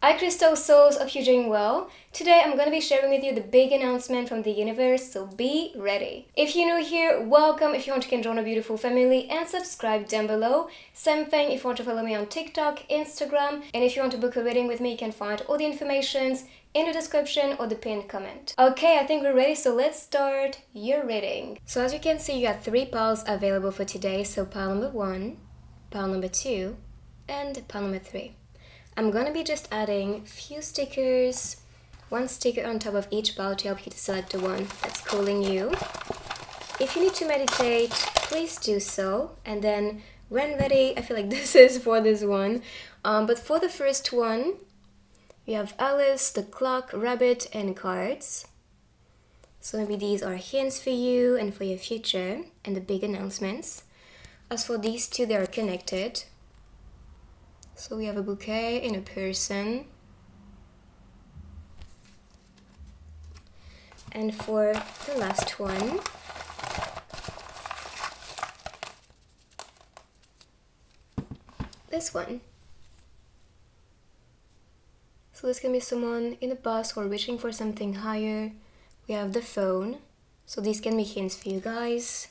Hi Crystal Souls, hope you're doing well. Today I'm going to be sharing with you the big announcement from the universe, so be ready. If you're new here, welcome. If you want, you can join a beautiful family and subscribe down below. Same thing if you want to follow me on TikTok, Instagram, and if you want to book a reading with me, you can find all the informations in the description or the pinned comment. Okay, I think we're ready, so let's start your reading. So as you can see, you have 3 piles available for today, so pile number 1, pile number 2, and pile number 3. I'm gonna be just adding few stickers, 1 sticker on top of each pile to help you to select the one that's calling you. If you need to meditate, please do so. And then when ready, I feel like this is for this one. But for the first one, we have Alice, the clock, rabbit, and cards. So maybe these are hints for you and for your future and the big announcements. As for these two, they are connected. So we have a bouquet and a person. And for the last one, this one. So this can be someone in the bus or reaching for something higher. We have the phone. So these can be hints for you guys.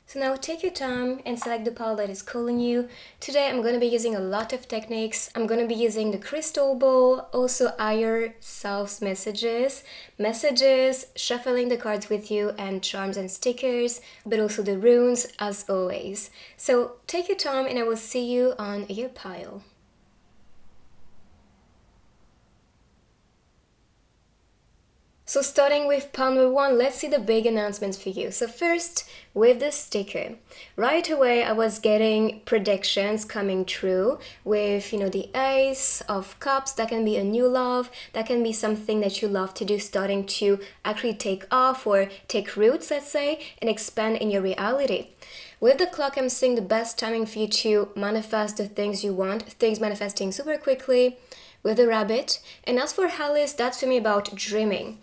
So now take your time and select the pile that is calling you. Today I'm going to be using a lot of techniques. I'm going to be using the crystal ball, also higher selves messages, shuffling the cards with you, and charms and stickers, but also the runes as always. So take your time and I will see you on your pile. So starting with pile number 1, let's see the big announcements for you. So first, with the sticker. Right away, I was getting predictions coming true with, the Ace of Cups. That can be a new love. That can be something that you love to do, starting to actually take off or take roots, let's say, and expand in your reality. With the clock, I'm seeing the best timing for you to manifest the things you want, things manifesting super quickly. With the rabbit. And as for Alice, that's for me about dreaming.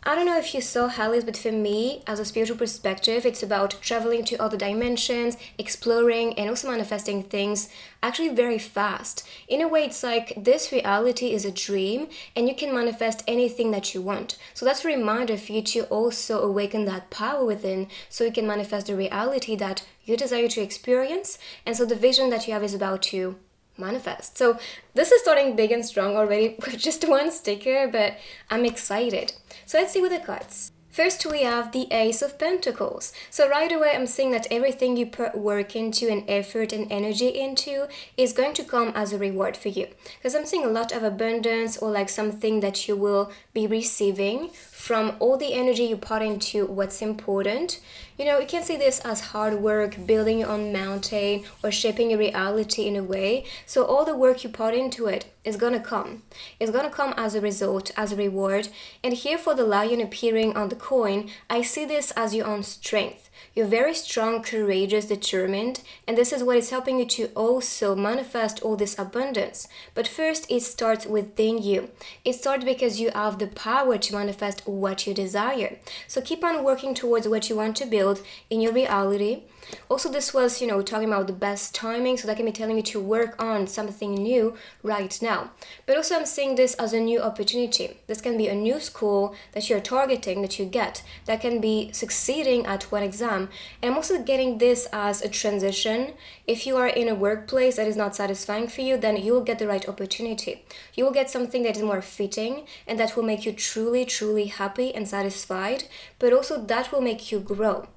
I don't know if you saw Alice, but for me, as a spiritual perspective, it's about traveling to other dimensions, exploring, and also manifesting things actually very fast. In a way, it's like this reality is a dream, and you can manifest anything that you want. So that's a reminder for you to also awaken that power within, so you can manifest the reality that you desire to experience. And so the vision that you have is about to manifest. So this is starting big and strong already with just 1 sticker, but I'm excited. So let's see with the cards. First, we have the Ace of Pentacles. So right away, I'm seeing that everything you put work into and effort and energy into is going to come as a reward for you. Because I'm seeing a lot of abundance or like something that you will be receiving from all the energy you put into what's important. You can see this as hard work, building your own mountain, or shaping your reality in a way. So all the work you put into it is gonna come. It's gonna come as a result, as a reward. And here for the lion appearing on the coin, I see this as your own strength. You're very strong, courageous, determined, and this is what is helping you to also manifest all this abundance. But first, it starts within you. It starts because you have the power to manifest what you desire. So keep on working towards what you want to build in your reality. Also, this was, talking about the best timing, so that can be telling you to work on something new right now. But also, I'm seeing this as a new opportunity. This can be a new school that you're targeting, that you get, that can be succeeding at one exam. And I'm also getting this as a transition. If you are in a workplace that is not satisfying for you, then you'll get the right opportunity. You will get something that is more fitting and that will make you truly, truly happy and satisfied, but also that will make you grow.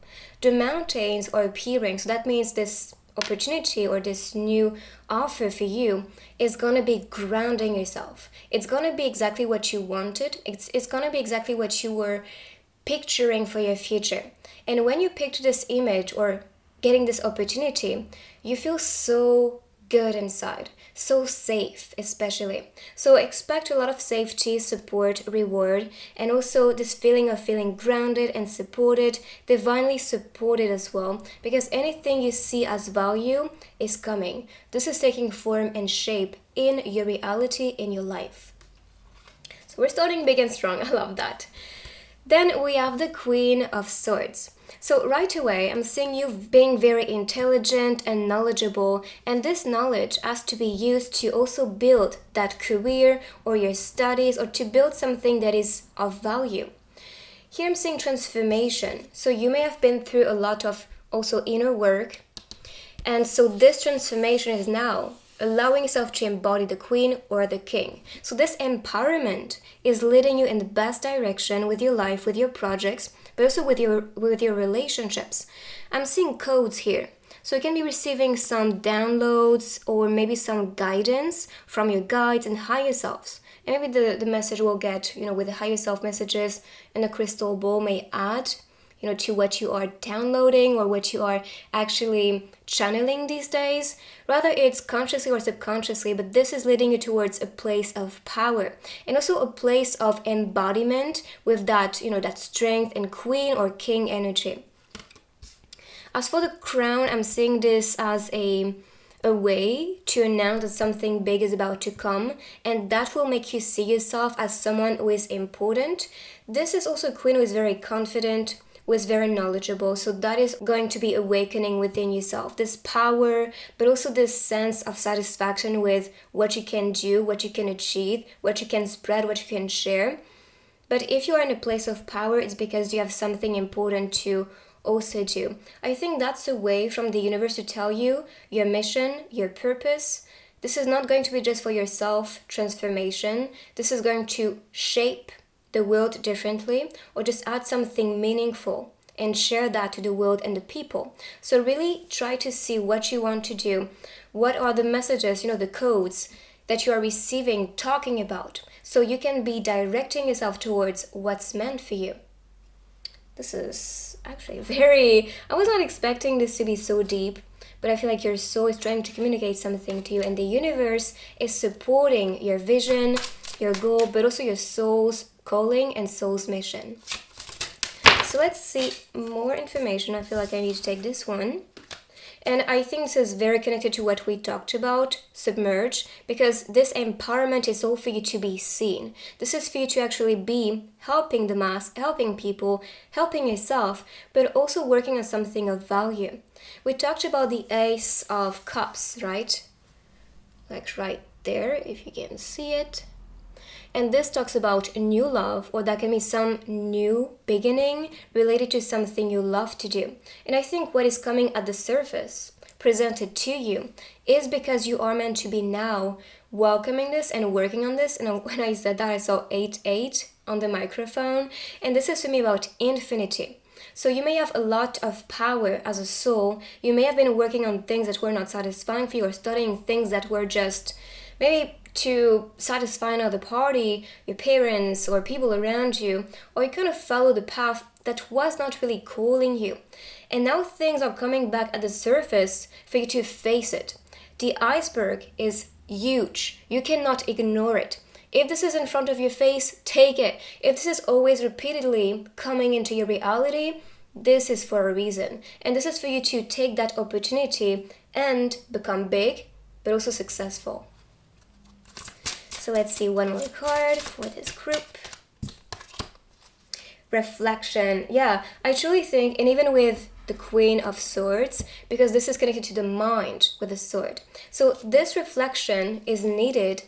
The mountains are appearing, so that means this opportunity or this new offer for you is going to be grounding yourself. It's going to be exactly what you wanted. It's going to be exactly what you were picturing for your future. And when you picture this image or getting this opportunity, you feel so good inside, so safe especially. So expect a lot of safety, support, reward, and also this feeling of feeling grounded and supported, divinely supported as well, because anything you see as value is coming. This is taking form and shape in your reality, in your life. So we're starting big and strong. I love that. Then we have the Queen of Swords. So right away, I'm seeing you being very intelligent and knowledgeable, and this knowledge has to be used to also build that career or your studies, or to build something that is of value. Here I'm seeing transformation. So you may have been through a lot of also inner work, and so this transformation is now allowing yourself to embody the queen or the king. So this empowerment is leading you in the best direction with your life, with your projects, but also with your relationships. I'm seeing codes here. So you can be receiving some downloads or maybe some guidance from your guides and higher selves. And maybe the message will get, with the higher self messages, and the crystal ball may add to what you are downloading or what you are actually channeling these days. Rather, it's consciously or subconsciously, but this is leading you towards a place of power and also a place of embodiment with that, that strength and queen or king energy. As for the crown, I'm seeing this as a way to announce that something big is about to come, and that will make you see yourself as someone who is important. This is also a queen who is very confident, who is very knowledgeable, so that is going to be awakening within yourself, this power, but also this sense of satisfaction with what you can do, what you can achieve, what you can spread, what you can share. But if you are in a place of power, it's because you have something important to also do. I think that's a way from the universe to tell you your mission, your purpose. This is not going to be just for your self-transformation. This is going to shape the world differently, or just add something meaningful and share that to the world and the people. So really try to see what you want to do. What are the messages, the codes that you are receiving, talking about, so you can be directing yourself towards what's meant for you. This is actually I was not expecting this to be so deep, but I feel like your soul is trying to communicate something to you, and the universe is supporting your vision, your goal, but also your soul's calling and soul's mission. So let's see more information. I feel like I need to take this one. And I think this is very connected to what we talked about, submerge, because this empowerment is all for you to be seen. This is for you to actually be helping the mass, helping people, helping yourself, but also working on something of value. We talked about the Ace of Cups, right? Like right there, if you can see it. And this talks about a new love, or that can be some new beginning related to something you love to do. And I think what is coming at the surface, presented to you, is because you are meant to be now welcoming this and working on this. And when I said that, I saw 88 on the microphone. And this is for me about infinity. So you may have a lot of power as a soul. You may have been working on things that were not satisfying for you, or studying things that were just maybe to satisfy another party, your parents or people around you, or you kind of follow the path that was not really calling you. And now things are coming back at the surface for you to face it. The iceberg is huge. You cannot ignore it. If this is in front of your face, take it. If this is always repeatedly coming into your reality, this is for a reason. And this is for you to take that opportunity and become big, but also successful. So let's see one more card for this group. Reflection. Yeah, I truly think, and even with the Queen of Swords, because this is connected to the mind with the sword. So this reflection is needed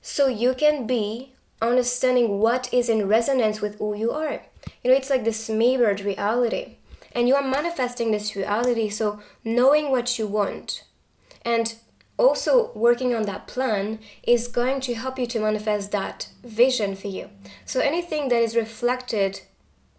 so you can be understanding what is in resonance with who you are. It's like this mirrored reality. And you are manifesting this reality, so knowing what you want and also working on that plan is going to help you to manifest that vision for you. So anything that is reflected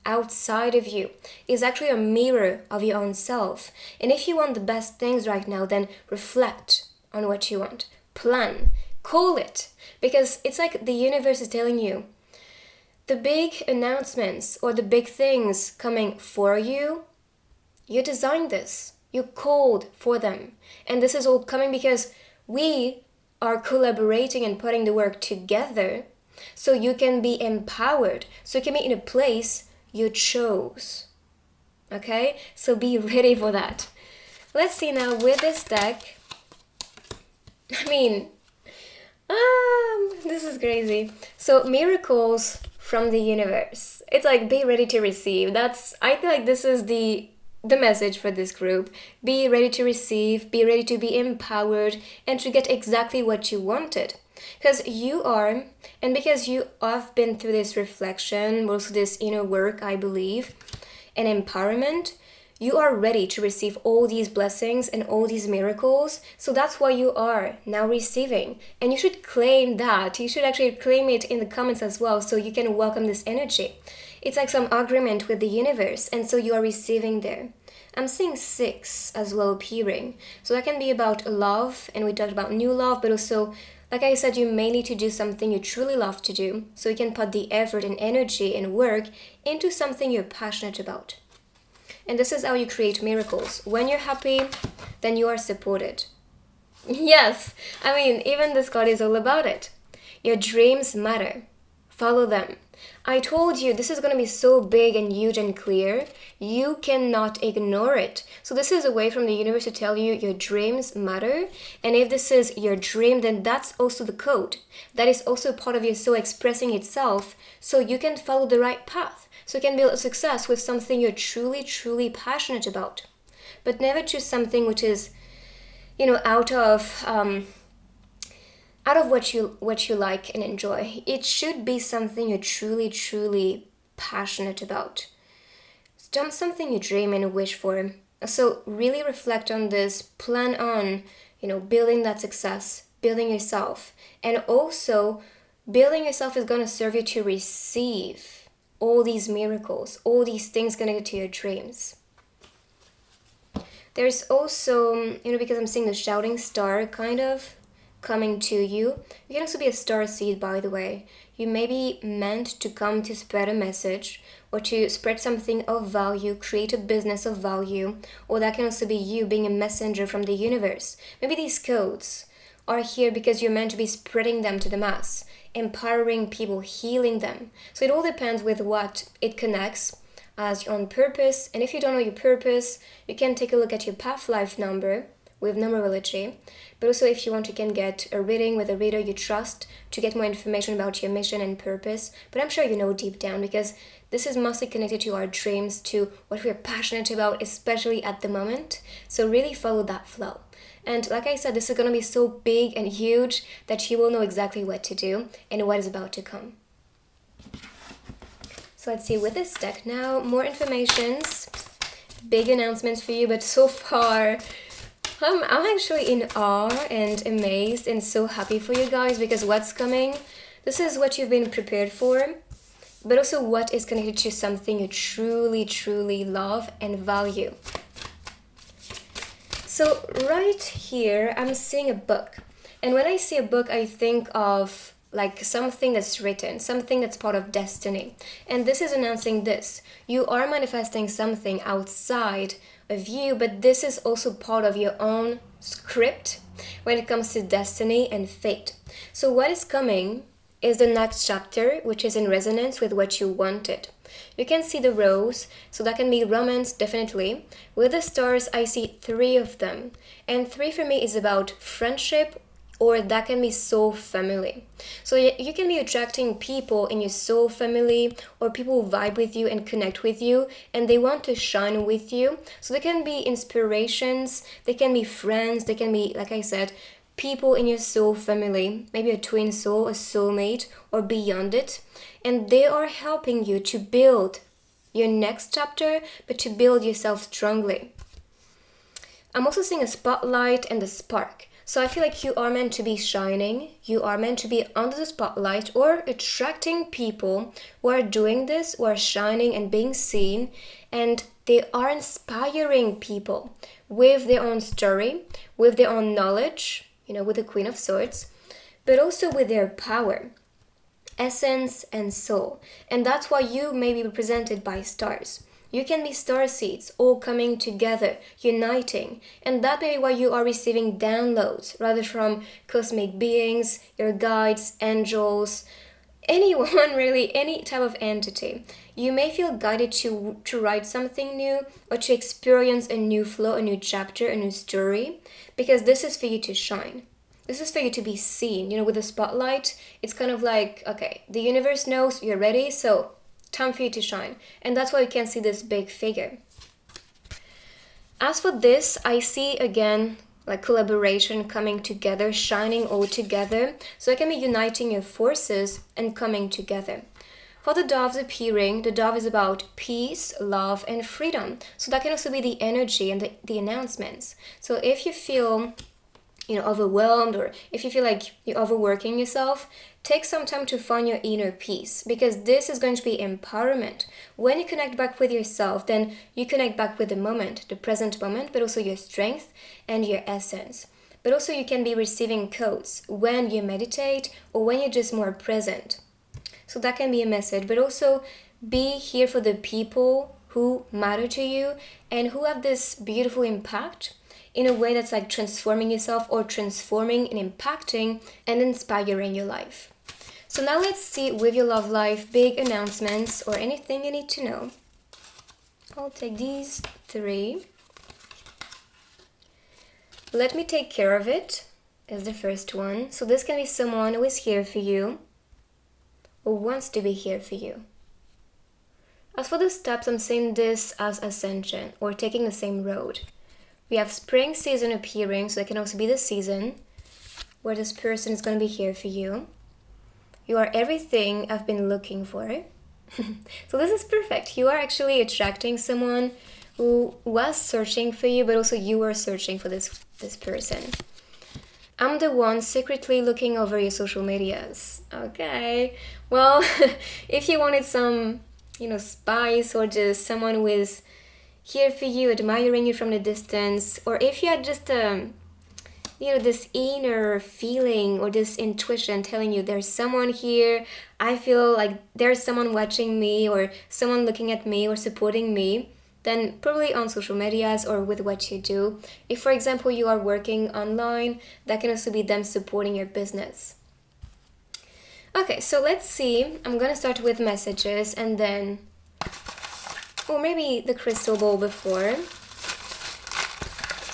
outside of you is actually a mirror of your own self. And if you want the best things right now, then reflect on what you want. Plan. Call it. Because it's like the universe is telling you, the big announcements or the big things coming for you, you designed this. You called for them. And this is all coming because we are collaborating and putting the work together so you can be empowered. So you can be in a place you chose. Okay? So be ready for that. Let's see now with this deck. This is crazy. So miracles from the universe. It's like, be ready to receive. I feel like this is the message for this group. Be ready to receive, be ready to be empowered, and to get exactly what you wanted. Because you are, and because you have been through this reflection, also this inner work, I believe, and empowerment, you are ready to receive all these blessings and all these miracles. So that's why you are now receiving. And you should claim that. You should actually claim it in the comments as well, so you can welcome this energy. It's like some agreement with the universe, and so you are receiving there. I'm seeing 6 as well appearing. So that can be about love, and we talked about new love, but also, like I said, you may need to do something you truly love to do, so you can put the effort and energy and work into something you're passionate about. And this is how you create miracles. When you're happy, then you are supported. Yes, I mean, even this card is all about it. Your dreams matter. Follow them. I told you this is going to be so big and huge and clear. You cannot ignore it. So this is a way from the universe to tell you your dreams matter. And if this is your dream, then that's also the code. That is also part of your soul expressing itself, so you can follow the right path. So you can build a success with something you're truly, truly passionate about. But never choose something which is, out of what you like and enjoy. It should be something you're truly, truly passionate about. Something you dream and wish for. So really reflect on this. Plan on, building that success, building yourself. And also, building yourself is going to serve you to receive all these miracles, all these things going to get to your dreams. There's also, because I'm seeing the shouting star kind of coming to you. You can also be a star seed, by the way. You may be meant to come to spread a message or to spread something of value, create a business of value, or that can also be you being a messenger from the universe. Maybe these codes are here because you're meant to be spreading them to the mass, empowering people, healing them. So it all depends with what it connects as your own purpose. And if you don't know your purpose, you can take a look at your past life number with numerology. But also, if you want, you can get a reading with a reader you trust to get more information about your mission and purpose. But I'm sure you know deep down, because this is mostly connected to our dreams, to what we're passionate about, especially at the moment. So really follow that flow. And like I said, this is going to be so big and huge that you will know exactly what to do and what is about to come. So let's see with this deck now, more informations, big announcements for you, but so far, I'm actually in awe and amazed and so happy for you guys, because what's coming, this is what you've been prepared for, but also what is connected to something you truly, truly love and value. So right here, I'm seeing a book. And when I see a book, I think of like something that's written, something that's part of destiny. And this is announcing this. You are manifesting something outside of you, but this is also part of your own script when it comes to destiny and fate. So what is coming is the next chapter, which is in resonance with what you wanted. You can see the rose, so that can be romance, definitely. With the stars, I see 3 of them. And 3 for me is about friendship, or that can be soul family. So you can be attracting people in your soul family, or people who vibe with you and connect with you, and they want to shine with you. So they can be inspirations, they can be friends, they can be, like I said, people in your soul family, maybe a twin soul, a soulmate, or beyond it. And they are helping you to build your next chapter, but to build yourself strongly. I'm also seeing a spotlight and a spark. So I feel like you are meant to be shining, you are meant to be under the spotlight, or attracting people who are doing this, who are shining and being seen, and they are inspiring people with their own story, with their own knowledge, with the Queen of Swords, but also with their power, essence, and soul. And that's why you may be represented by stars. You can be star seeds, all coming together, uniting. And that may be why you are receiving downloads, rather from cosmic beings, your guides, angels, anyone really, any type of entity. You may feel guided to write something new, or to experience a new flow, a new chapter, a new story, because this is for you to shine. This is for you to be seen. With the spotlight, it's kind of like, okay, the universe knows you're ready, so time for you to shine. And that's why you can see this big figure. As for this, I see again like collaboration coming together, shining all together. So it can be uniting your forces and coming together. For the doves appearing, the dove is about peace, love, and freedom. So that can also be the energy and the announcements. So if you feel overwhelmed, or if you feel like you're overworking yourself, take some time to find your inner peace, because this is going to be empowerment. When you connect back with yourself, then you connect back with the moment, the present moment, but also your strength and your essence. But also you can be receiving codes when you meditate or when you're just more present. So that can be a message, but also be here for the people who matter to you and who have this beautiful impact in a way that's like transforming yourself or transforming and impacting and inspiring your life. So now let's see with your love life, big announcements or anything you need to know. I'll take these 3. Let me take care of it is the first one. So this can be someone who is here for you or wants to be here for you. As for the steps, I'm seeing this as ascension or taking the same road. We have spring season appearing, so it can also be the season where this person is going to be here for you. You are everything I've been looking for. So this is perfect. You are actually attracting someone who was searching for you, but also you were searching for this person. I'm the one secretly looking over your social medias. Okay. Well, if you wanted some, spice, or just someone who is here for you, admiring you from the distance, or if you had just this inner feeling or this intuition telling you there's someone here, I feel like there's someone watching me or someone looking at me or supporting me, then probably on social medias or with what you do. If, for example, you are working online, that can also be them supporting your business. Okay, so let's see. I'm gonna start with messages and then, or maybe the crystal ball before.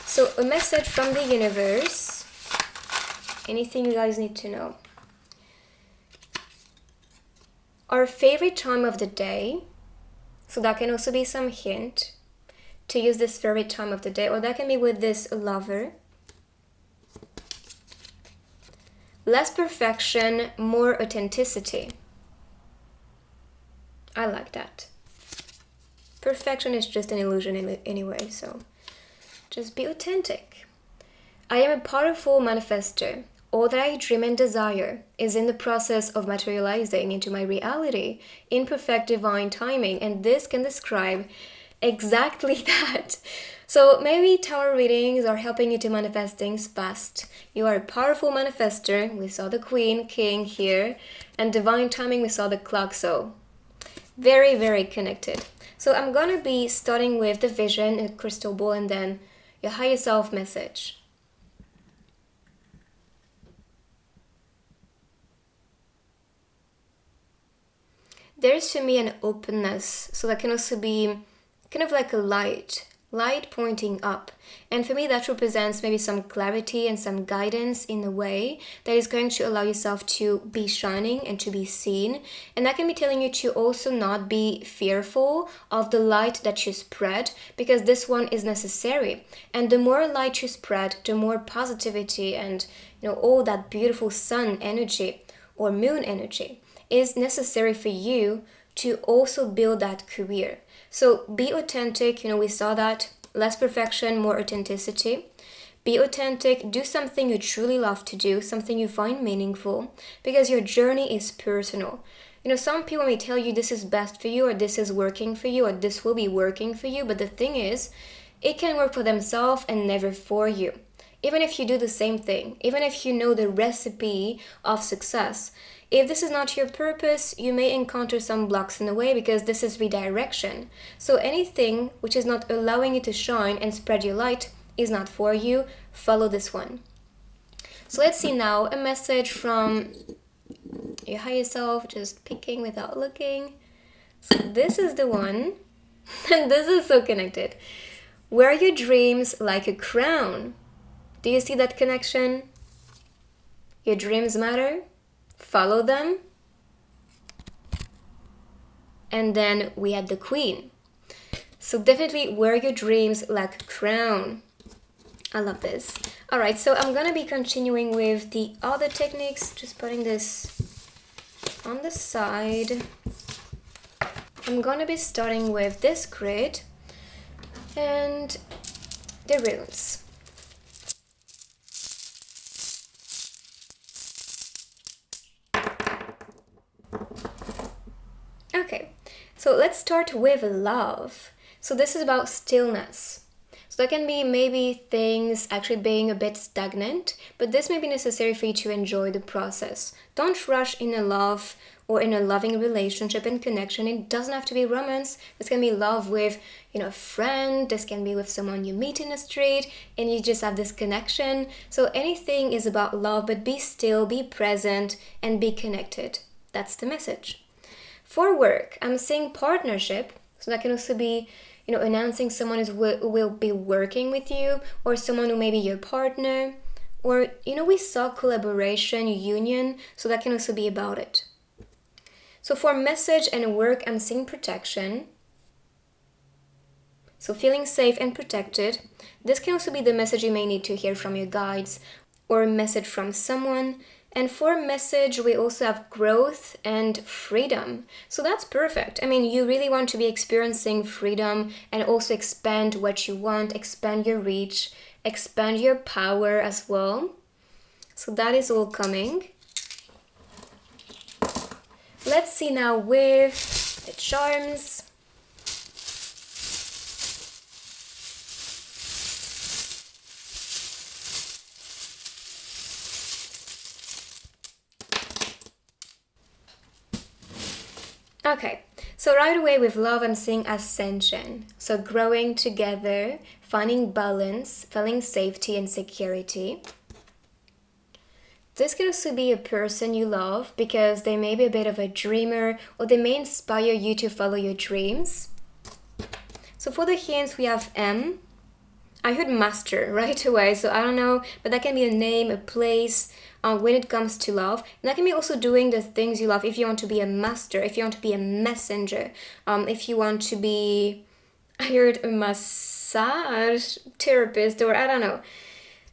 So a message from the universe. Anything you guys need to know. Our favorite time of the day. So that can also be some hint to use this favorite time of the day, or that can be with this lover. Less perfection, more authenticity. I like that. Perfection is just an illusion anyway, so just be authentic. I am a powerful manifester. All that I dream and desire is in the process of materializing into my reality in perfect divine timing, and this can describe exactly that. So maybe tarot readings are helping you to manifest things fast. You are a powerful manifester. We saw the Queen, King here, and divine timing, we saw the clock, so very, very connected. So I'm gonna be starting with the vision, a crystal ball, and then your higher self message. There's for me an openness, so that can also be kind of like a light pointing up. And for me, that represents maybe some clarity and some guidance in a way that is going to allow yourself to be shining and to be seen. And that can be telling you to also not be fearful of the light that you spread, because this one is necessary. And the more light you spread, the more positivity and all that beautiful sun energy or moon energy is necessary for you to also build that career. So be authentic, we saw that. Less perfection, more authenticity. Be authentic, do something you truly love to do, something you find meaningful, because your journey is personal. Some people may tell you this is best for you, or this is working for you, or this will be working for you, but the thing is, it can work for themselves and never for you. Even if you do the same thing, even if you know the recipe of success, if this is not your purpose, you may encounter some blocks in the way, because this is redirection. So anything which is not allowing you to shine and spread your light is not for you. Follow this one. So let's see now a message from your higher self, just picking without looking. So this is the one, and this is so connected. Wear your dreams like a crown. Do you see that connection? Your dreams matter. Follow them. And then we had the Queen. So definitely wear your dreams like a crown. I love this. All right, so I'm gonna be continuing with the other techniques, just putting this on the side. I'm gonna be starting with this grid and the runes. Okay, so let's start with love. So this is about stillness. So that can be maybe things actually being a bit stagnant, but this may be necessary for you to enjoy the process. Don't rush in a love or in a loving relationship and connection. It doesn't have to be romance. This can be love with, a friend. This can be with someone you meet in the street and you just have this connection. So anything is about love, but be still, be present, and be connected. That's the message. For work, I'm seeing partnership. So that can also be announcing someone who will be working with you, or someone who may be your partner, or we saw collaboration, union, so that can also be about it. So for message and work, I'm seeing protection. So feeling safe and protected. This can also be the message you may need to hear from your guides, or a message from someone. And for message, we also have growth and freedom. So that's perfect. I mean, you really want to be experiencing freedom and also expand what you want, expand your reach, expand your power as well. So that is all coming. Let's see now with the charms. Okay, so right away with love, I'm seeing ascension. So growing together, finding balance, feeling safety and security. This can also be a person you love because they may be a bit of a dreamer, or they may inspire you to follow your dreams. So for the hints, we have M. I heard master right away, so I don't know, but that can be a name, a place, when it comes to love. And that can be also doing the things you love. If you want to be a master, if you want to be a messenger, if you want to be, I heard a massage therapist, or I don't know.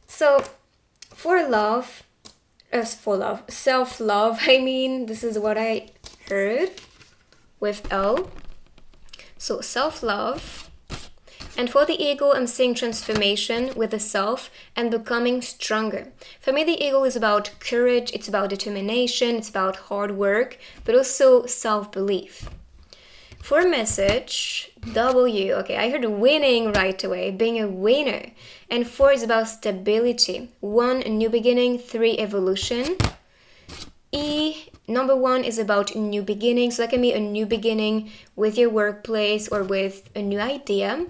So for love, self-love, this is what I heard with L. So self-love. And for the eagle, I'm seeing transformation with the self and becoming stronger. For me, the eagle is about courage, it's about determination, it's about hard work, but also self-belief. For message, W, okay, I heard winning right away, being a winner. And 4 is about stability. 1, a new beginning. 3, evolution. E, number 1 is about new beginning. So that can be a new beginning with your workplace or with a new idea.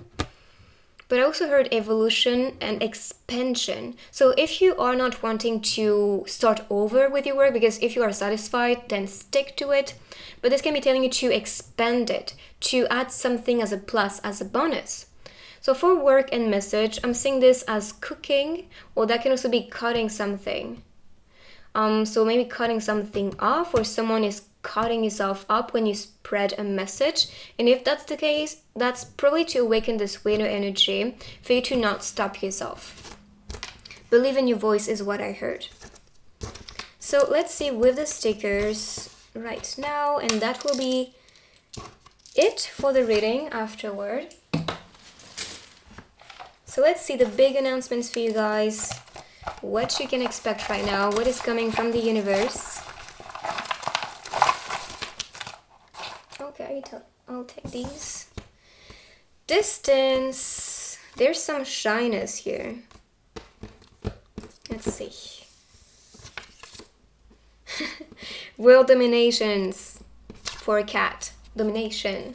But I also heard evolution and expansion. So if you are not wanting to start over with your work, because if you are satisfied, then stick to it. But this can be telling you to expand it, to add something as a plus, as a bonus. So for work and message, I'm seeing this as cooking, or that can also be cutting something. So maybe cutting something off, or someone is cutting yourself up when you spread a message. And if that's the case, that's probably to awaken this winner energy for you to not stop yourself. Believe in your voice is what I heard. So let's see with the stickers right now, and that will be it for the reading afterward. So let's see the big announcements for you guys, what you can expect right now, what is coming from the universe. Okay, I'll take these. Distance. There's some shyness here. Let's see. World dominations for a cat. Domination.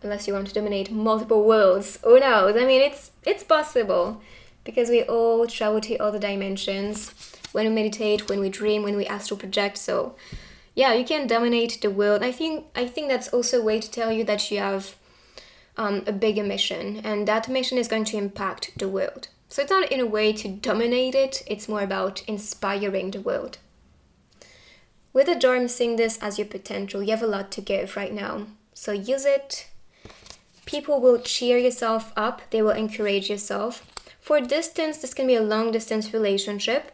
Unless you want to dominate multiple worlds. Who knows? I mean, it's possible. Because we all travel to other dimensions. When we meditate, when we dream, when we astral project. So yeah, you can dominate the world. I think that's also a way to tell you that you have a bigger mission, and that mission is going to impact the world. So it's not in a way to dominate it, it's more about inspiring the world. With the jar, I'm seeing this as your potential. You have a lot to give right now, so use it. People will cheer yourself up, they will encourage yourself. For distance, this can be a long distance relationship.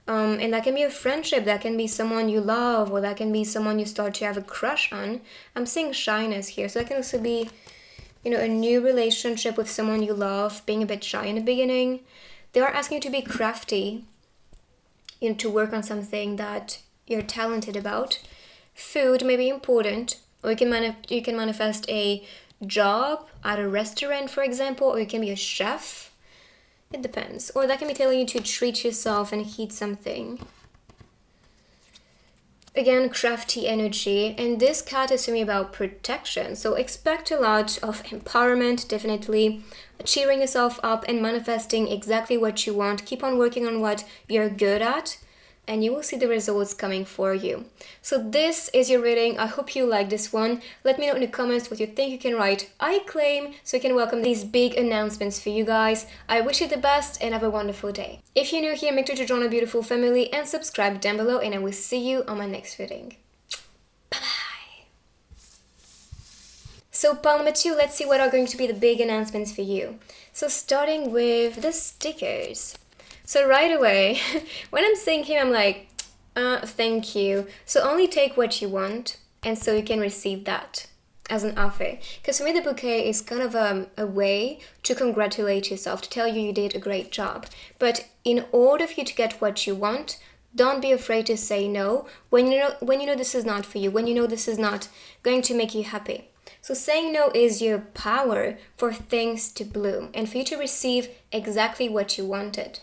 And that can be a friendship, that can be someone you love, or that can be someone you start to have a crush on. I'm seeing shyness here, so that can also be, a new relationship with someone you love, being a bit shy in the beginning. They are asking you to be crafty, to work on something that you're talented about. Food may be important, or you can manifest a job at a restaurant, for example, or you can be a chef. It depends. Or that can be telling you to treat yourself and heat something. Again, crafty energy. And this card is to me about protection. So expect a lot of empowerment, definitely. Cheering yourself up and manifesting exactly what you want. Keep on working on what you're good at, and you will see the results coming for you. So this is your reading. I hope you like this one. Let me know in the comments what you think. You can write "I claim" so you can welcome these big announcements for you guys. I wish you the best and have a wonderful day. If you're new here, make sure to join a beautiful family and subscribe down below, and I will see you on my next reading. Bye-bye. So pile number 2, let's see what are going to be the big announcements for you. So starting with the stickers. So right away, when I'm seeing him, I'm like, thank you. So only take what you want, and so you can receive that as an offer. Because for me, the bouquet is kind of a way to congratulate yourself, to tell you did a great job. But in order for you to get what you want, don't be afraid to say no when you know this is not for you, when you know this is not going to make you happy. So saying no is your power for things to bloom and for you to receive exactly what you wanted.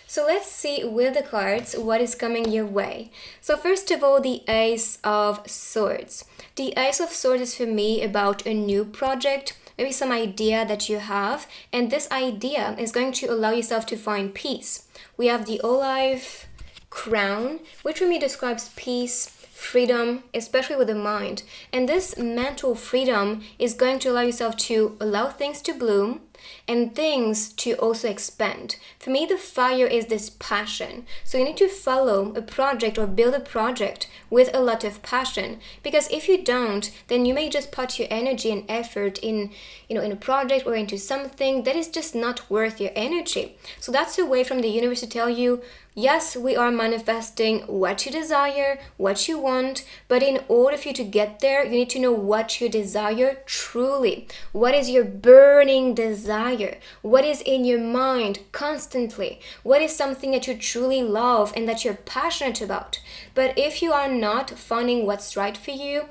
So let's see with the cards what is coming your way. So first of all, the Ace of Swords. The Ace of Swords is for me about a new project, maybe some idea that you have, and this idea is going to allow yourself to find peace. We have the Olive Crown, which for me describes peace, freedom, especially with the mind. And this mental freedom is going to allow yourself to allow things to bloom and things to also expand. For me, the fire is this passion. So you need to follow a project or build a project with a lot of passion, because if you don't, then you may just put your energy and effort in a project or into something that is just not worth your energy. So that's a way from the universe to tell you, yes, we are manifesting what you desire, what you want, but in order for you to get there, you need to know what you desire truly. What is your burning desire? What is in your mind constantly? What is something that you truly love and that you're passionate about? But if you are not finding what's right for you,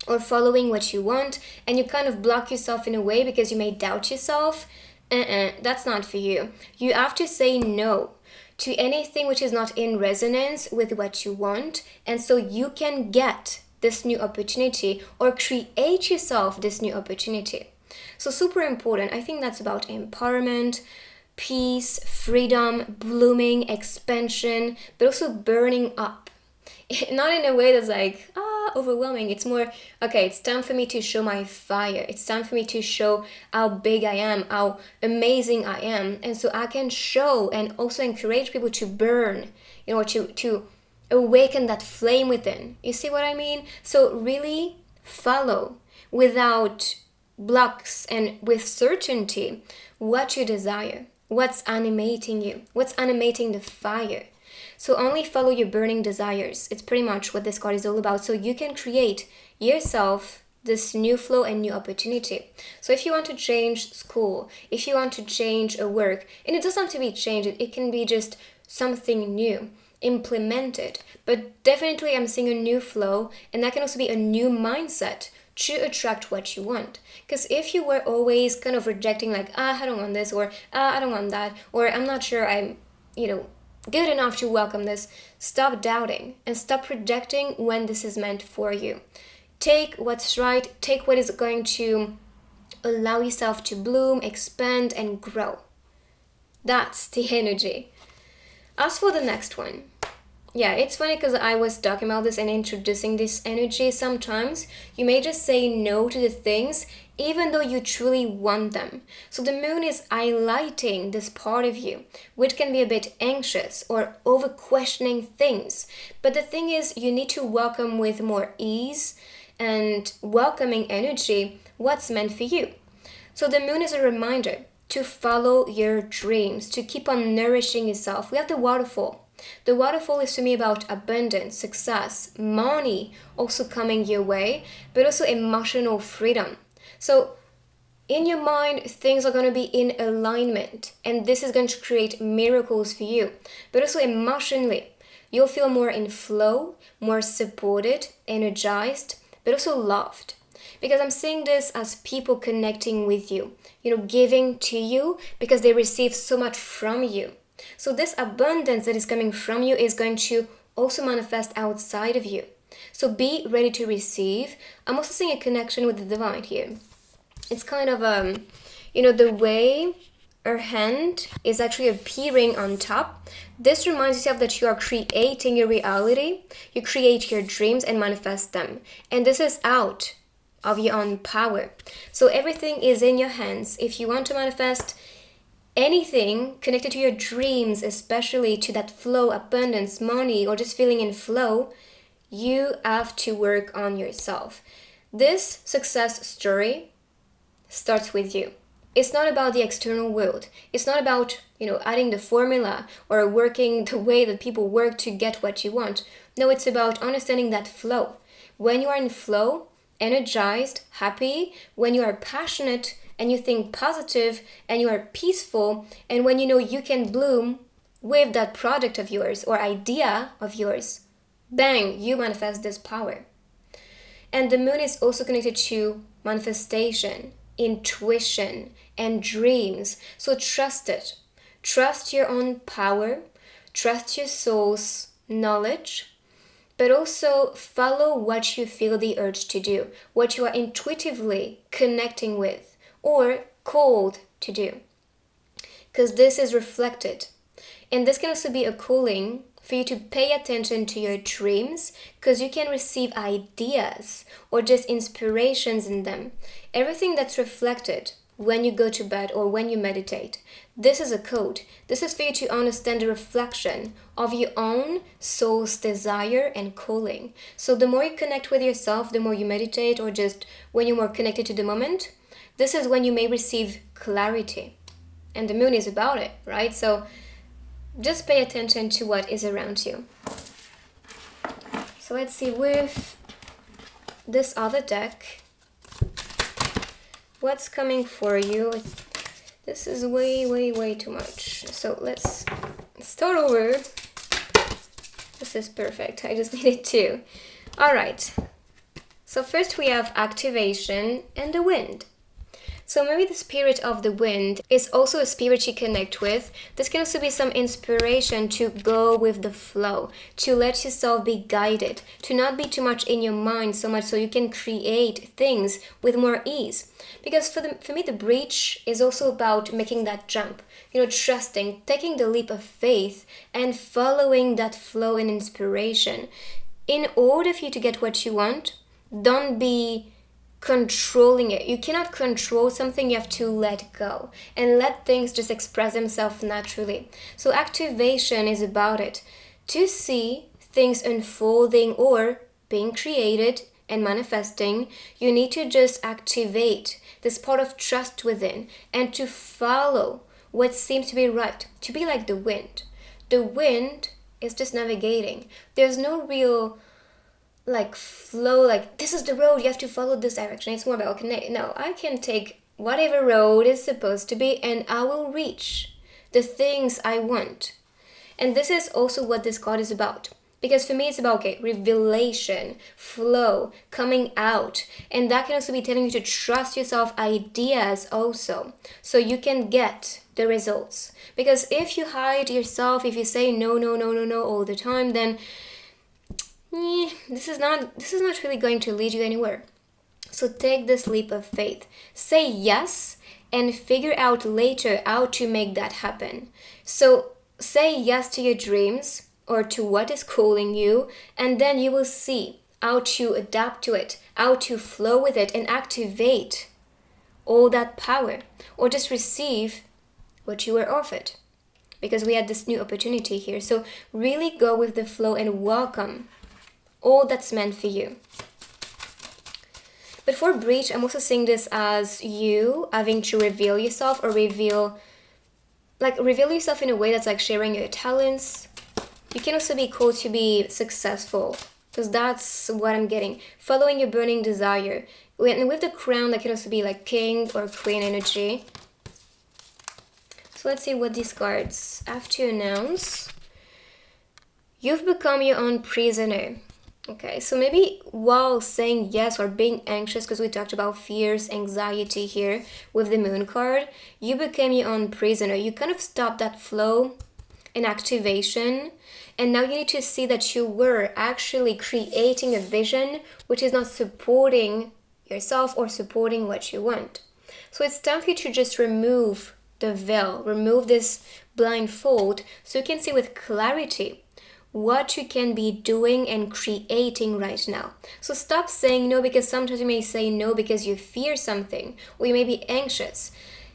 or following what you want, and you kind of block yourself in a way because you may doubt yourself, that's not for you. You have to say no to anything which is not in resonance with what you want, and so you can get this new opportunity or create yourself this new opportunity. So super important. I think that's about empowerment, peace, freedom, blooming, expansion, but also burning up. Not in a way that's like, overwhelming. It's more, okay, it's time for me to show my fire. It's time for me to show how big I am, how amazing I am. And so I can show and also encourage people to burn, or to awaken that flame within. You see what I mean? So really follow without blocks and with certainty what you desire, what's animating you, what's animating the fire. So only follow your burning desires. It's pretty much what this card is all about. So you can create yourself this new flow and new opportunity. So if you want to change school, if you want to change a work, and it doesn't have to be changed, it can be just something new, implemented. But definitely I'm seeing a new flow, and that can also be a new mindset to attract what you want. Because if you were always kind of rejecting like, I don't want this, or I don't want that, or I'm not sure I'm, good enough to welcome this, stop doubting and stop projecting when this is meant for you. Take what's right, take what is going to allow yourself to bloom, expand, and grow. That's the energy. As for the next one, Yeah, it's funny because I was talking about this and introducing this energy. Sometimes you may just say no to the things even though you truly want them. So the moon is highlighting this part of you, which can be a bit anxious or over questioning things. But the thing is, you need to welcome with more ease and welcoming energy what's meant for you. So the moon is a reminder to follow your dreams, to keep on nourishing yourself. We have the waterfall. The waterfall is to me about abundance, success, money also coming your way, but also emotional freedom. So in your mind, things are going to be in alignment, and this is going to create miracles for you. But also emotionally, you'll feel more in flow, more supported, energized, but also loved. Because I'm seeing this as people connecting with you, giving to you because they receive so much from you. So this abundance that is coming from you is going to also manifest outside of you. So be ready to receive. I'm also seeing a connection with the divine here. It's kind of, the way her hand is actually appearing on top. This reminds yourself that you are creating your reality. You create your dreams and manifest them. And this is out of your own power. So everything is in your hands. If you want to manifest anything connected to your dreams, especially to that flow, abundance, money, or just feeling in flow, you have to work on yourself. This success story starts with you. It's not about the external world. It's not about, adding the formula or working the way that people work to get what you want. No, it's about understanding that flow. When you are in flow, energized, happy, when you are passionate and you think positive and you are peaceful, and when you know you can bloom with that product of yours or idea of yours, bang, you manifest this power. And the moon is also connected to manifestation, intuition, and dreams. So trust it. Trust your own power, trust your soul's knowledge, but also follow what you feel the urge to do, what you are intuitively connecting with or called to do. Because this is reflected. And this can also be a calling for you to pay attention to your dreams, because you can receive ideas or just inspirations in them. Everything that's reflected when you go to bed or when you meditate, this is a code. This is for you to understand the reflection of your own soul's desire and calling. So the more you connect with yourself, the more you meditate, or just when you're more connected to the moment, this is when you may receive clarity. And the moon is about it, right? So just pay attention to what is around you. So let's see with this other deck, what's coming for you. This is way too much. So let's start over. This is perfect. I just needed two. All right. So first we have activation and the wind. So maybe the spirit of the wind is also a spirit you connect with. This can also be some inspiration to go with the flow, to let yourself be guided, to not be too much in your mind so much so you can create things with more ease. Because for me, the breach is also about making that jump, trusting, taking the leap of faith and following that flow and inspiration. In order for you to get what you want, don't be controlling it. You cannot control something. You have to let go and let things just express themselves naturally. So activation is about it, to see things unfolding or being created and manifesting. You need to just activate this part of trust within and to follow what seems to be right, to be like the wind. The wind is just navigating. There's no real flow, this is the road, you have to follow this direction. It's more about, no, I can take whatever road is supposed to be and I will reach the things I want. And this is also what this card is about. Because for me, it's about, revelation, flow, coming out. And that can also be telling you to trust yourself, ideas also, so you can get the results. Because if you hide yourself, if you say no all the time, then this is not really going to lead you anywhere. So take this leap of faith. Say yes and figure out later how to make that happen. So say yes to your dreams or to what is calling you, and then you will see how to adapt to it, how to flow with it and activate all that power, or just receive what you were offered, because we had this new opportunity here. So really go with the flow and welcome all that's meant for you. But for breach, I'm also seeing this as you having to reveal yourself, or reveal yourself in a way that's like sharing your talents. You can also be called to be successful, because that's what I'm getting. Following your burning desire. And with the crown, that can also be like king or queen energy. So let's see what these cards have to announce. You've become your own prisoner. Okay, so maybe while saying yes or being anxious, because we talked about fears, anxiety here with the moon card, you became your own prisoner. You kind of stopped that flow and activation, and now you need to see that you were actually creating a vision which is not supporting yourself or supporting what you want. So it's time for you to just remove the veil, remove this blindfold, so you can see with clarity what you can be doing and creating right now. So stop saying no, because sometimes you may say no because you fear something, or you may be anxious.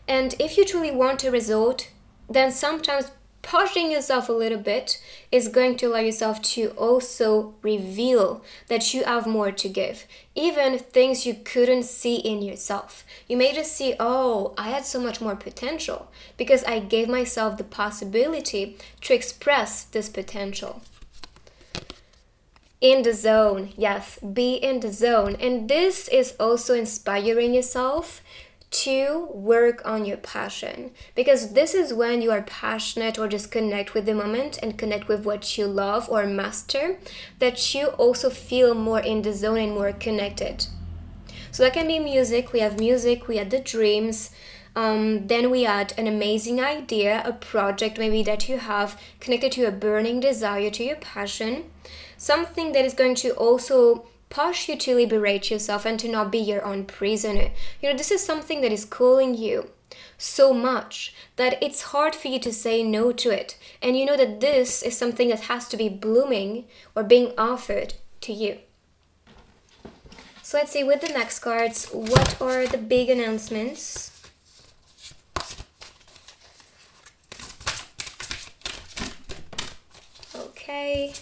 And if you truly want a result, then sometimes pushing yourself a little bit is going to allow yourself to also reveal that you have more to give, even things you couldn't see in yourself. You may just see, oh, I had so much more potential because I gave myself the possibility to express this potential. In the zone, yes, be in the zone. And this is also inspiring yourself to work on your passion, because this is when you are passionate or just connect with the moment and connect with what you love or master, that you also feel more in the zone and more connected. So that can be music. We have music, we had the dreams, then we had an amazing idea, a project maybe that you have connected to a burning desire, to your passion, something that is going to also push you to liberate yourself and to not be your own prisoner. This is something that is calling you so much that it's hard for you to say no to it. And you know that this is something that has to be blooming or being offered to you. So let's see with the next cards, what are the big announcements? Okay.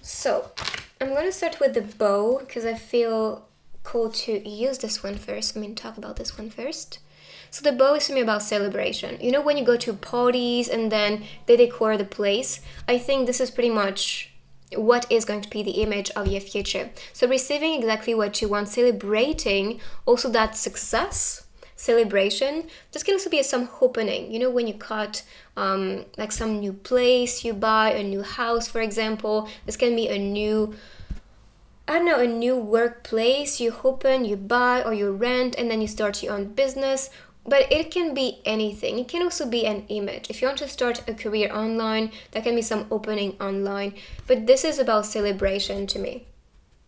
So, I'm going to start with the bow, because I feel called to use this one first. Talk about this one first. So the bow is for me about celebration. When you go to parties and then they decor the place, I think this is pretty much what is going to be the image of your future. So receiving exactly what you want, celebrating also that success, celebration. This can also be some opening, when you cut like some new place you buy, a new house, for example. This can be a new workplace you open, you buy, or you rent, and then you start your own business. But it can be anything. It can also be an image. If you want to start a career online, there can be some opening online. But this is about celebration to me,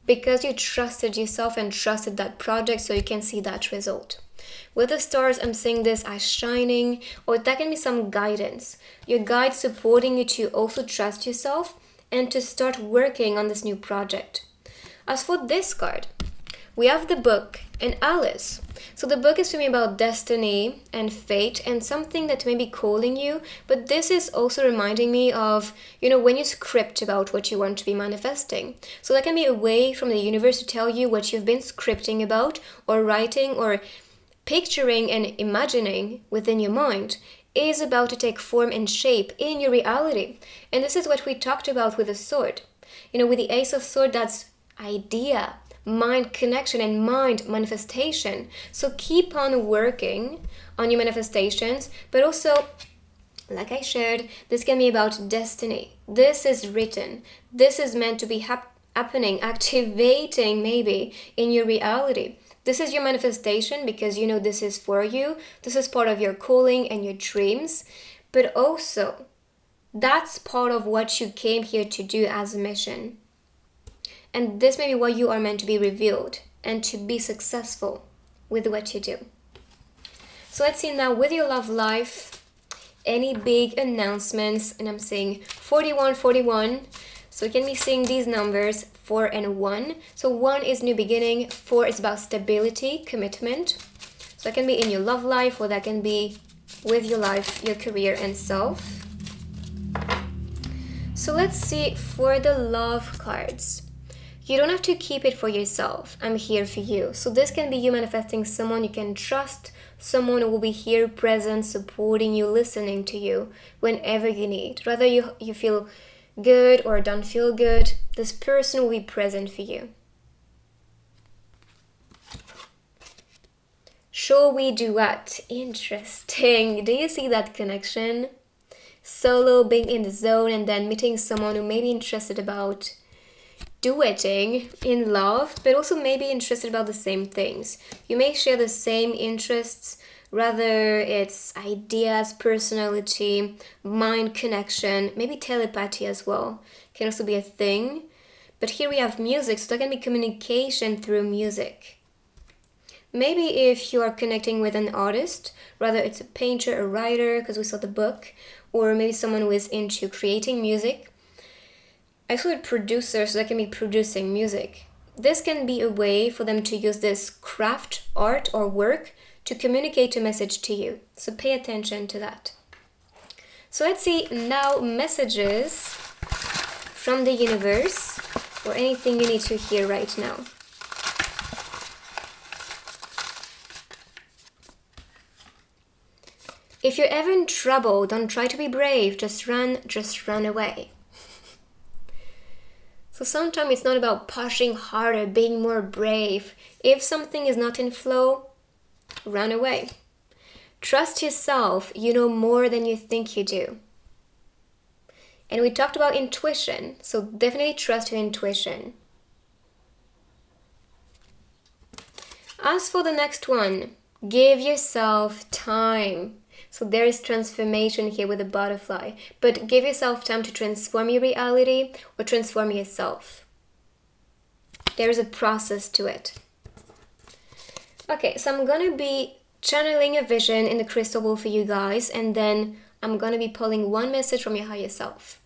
because you trusted yourself and trusted that project, so you can see that result. With the stars, I'm seeing this as shining, or that can be some guidance. Your guide supporting you to also trust yourself and to start working on this new project. As for this card, we have the book and Alice. So the book is for me about destiny and fate and something that may be calling you, but this is also reminding me of, when you script about what you want to be manifesting. So that can be a way from the universe to tell you what you've been scripting about, or writing, or picturing and imagining within your mind is about to take form and shape in your reality. And this is what we talked about with the sword. With the Ace of Swords, that's idea, mind connection, and mind manifestation. So keep on working on your manifestations, but also, like I shared, this can be about destiny. This is written. This is meant to be happening, activating maybe in your reality. This is your manifestation because this is for you. This is part of your calling and your dreams. But also, that's part of what you came here to do as a mission. And this may be what you are meant to be revealed and to be successful with what you do. So let's see now with your love life. any big announcements, and I'm saying 41, 41. So you can be seeing these numbers 4 and 1. So 1 is new beginning, 4 is about stability, commitment. So that can be in your love life, or that can be with your life, your career, and self. So let's see for the love cards. You don't have to keep it for yourself. I'm here for you. So this can be you manifesting someone you can trust, someone who will be here, present, supporting you, listening to you whenever you need. Whether you feel good or don't feel good, this person will be present for you. Shall we duet? Interesting. Do you see that connection? Solo, being in the zone, and then meeting someone who may be interested about duetting in love, but also maybe interested about the same things. You may share the same interests, rather it's ideas, personality, mind connection, maybe telepathy as well. Can also be a thing. But here we have music, so there can be communication through music. Maybe if you are connecting with an artist, whether it's a painter, a writer, because we saw the book, or maybe someone who is into creating music. I saw a producer, so they can be producing music. This can be a way for them to use this craft, art, or work to communicate a message to you. So pay attention to that. So let's see now messages from the universe, or anything you need to hear right now. If you're ever in trouble, don't try to be brave, just run away. So sometimes it's not about pushing harder, being more brave. If something is not in flow, run away. Trust yourself, you know more than you think you do. And we talked about intuition, so definitely trust your intuition. As for the next one, give yourself time. So there is transformation here with the butterfly, but give yourself time to transform your reality or transform yourself. There is a process to it. Okay, so I'm gonna be channeling a vision in the crystal ball for you guys, and then I'm gonna be pulling one message from your higher self.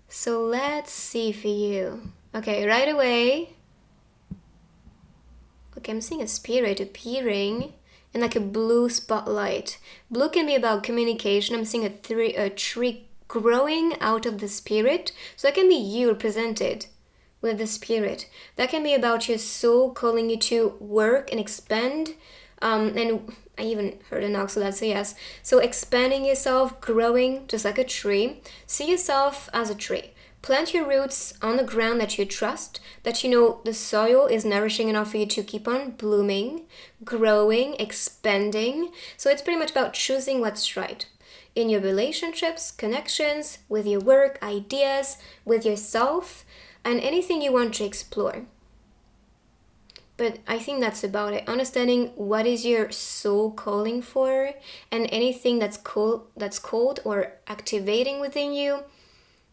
So let's see for you. Okay, right away. Okay, I'm seeing a spirit appearing and like a blue spotlight. Blue can be about communication. I'm seeing a tree growing out of the spirit. So that can be you represented with the spirit. That can be about your soul calling you to work and expand. And I even heard a knock, so that's a yes. So expanding yourself, growing just like a tree. See yourself as a tree. Plant your roots on the ground that you trust, that you know the soil is nourishing enough for you to keep on blooming, growing, expanding. So it's pretty much about choosing what's right in your relationships, connections, with your work, ideas, with yourself, and anything you want to explore. But I think that's about it. Understanding what is your soul calling for, and anything that's cold or activating within you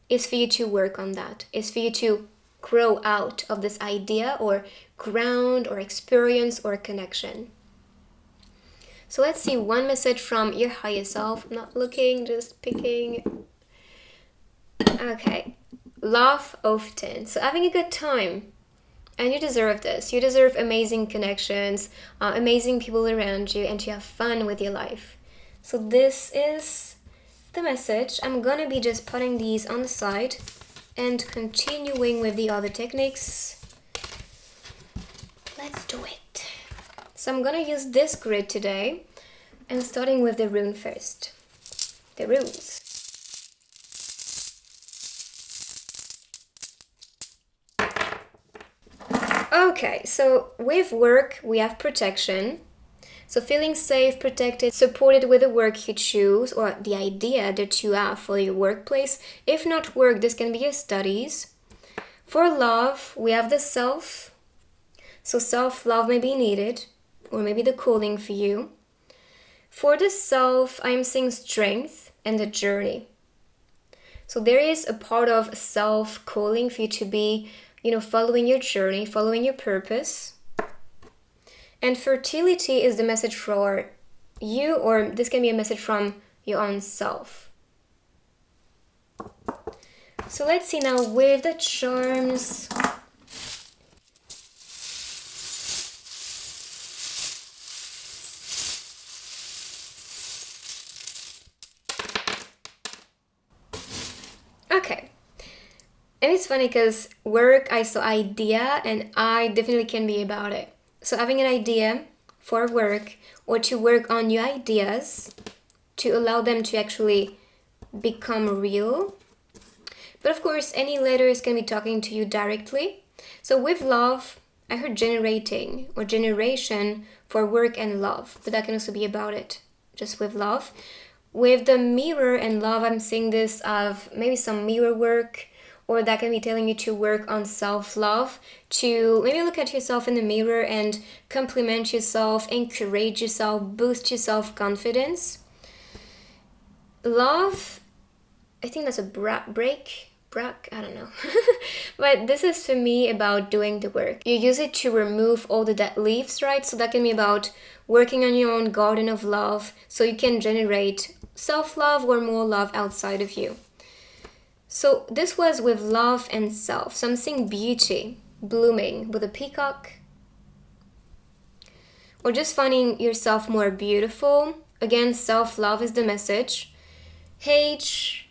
is for you to work on that. Is for you to grow out of this idea or ground or experience or connection. So let's see one message from your higher self. I'm not looking, just picking. Okay. Laugh often. So having a good time. And you deserve this. You deserve amazing connections, amazing people around you, and to have fun with your life. So this is the message. I'm gonna be just putting these on the side and continuing with the other techniques. Let's do it. So I'm gonna use this grid today, and starting with the rune first. The runes. Okay, so with work we have protection. So feeling safe, protected, supported with the work you choose or the idea that you have for your workplace. If not work, this can be your studies. For love, we have the self. So self-love may be needed, or maybe the calling for you. For the self, I'm seeing strength and the journey. So there is a part of self-calling for you to be, following your journey, following your purpose. And fertility is the message for you, or this can be a message from your own self. So let's see now with the charms. Okay. And it's funny because work, I saw idea, and I definitely can be about it. So having an idea for work or to work on new ideas to allow them to actually become real. But of course, any letters can be talking to you directly. So with love, I heard generating or generation for work and love, but that can also be about it, just with love. With the mirror and love, I'm seeing this of maybe some mirror work, or that can be telling you to work on self-love, to maybe look at yourself in the mirror and compliment yourself, encourage yourself, boost your self-confidence. Love, I think that's a brack, I don't know. But this is for me about doing the work. You use it to remove all the dead leaves, right? So that can be about working on your own garden of love so you can generate self-love or more love outside of you. So this was with love and self. So I'm seeing beauty blooming with a peacock. Or just finding yourself more beautiful. Again, self-love is the message. H.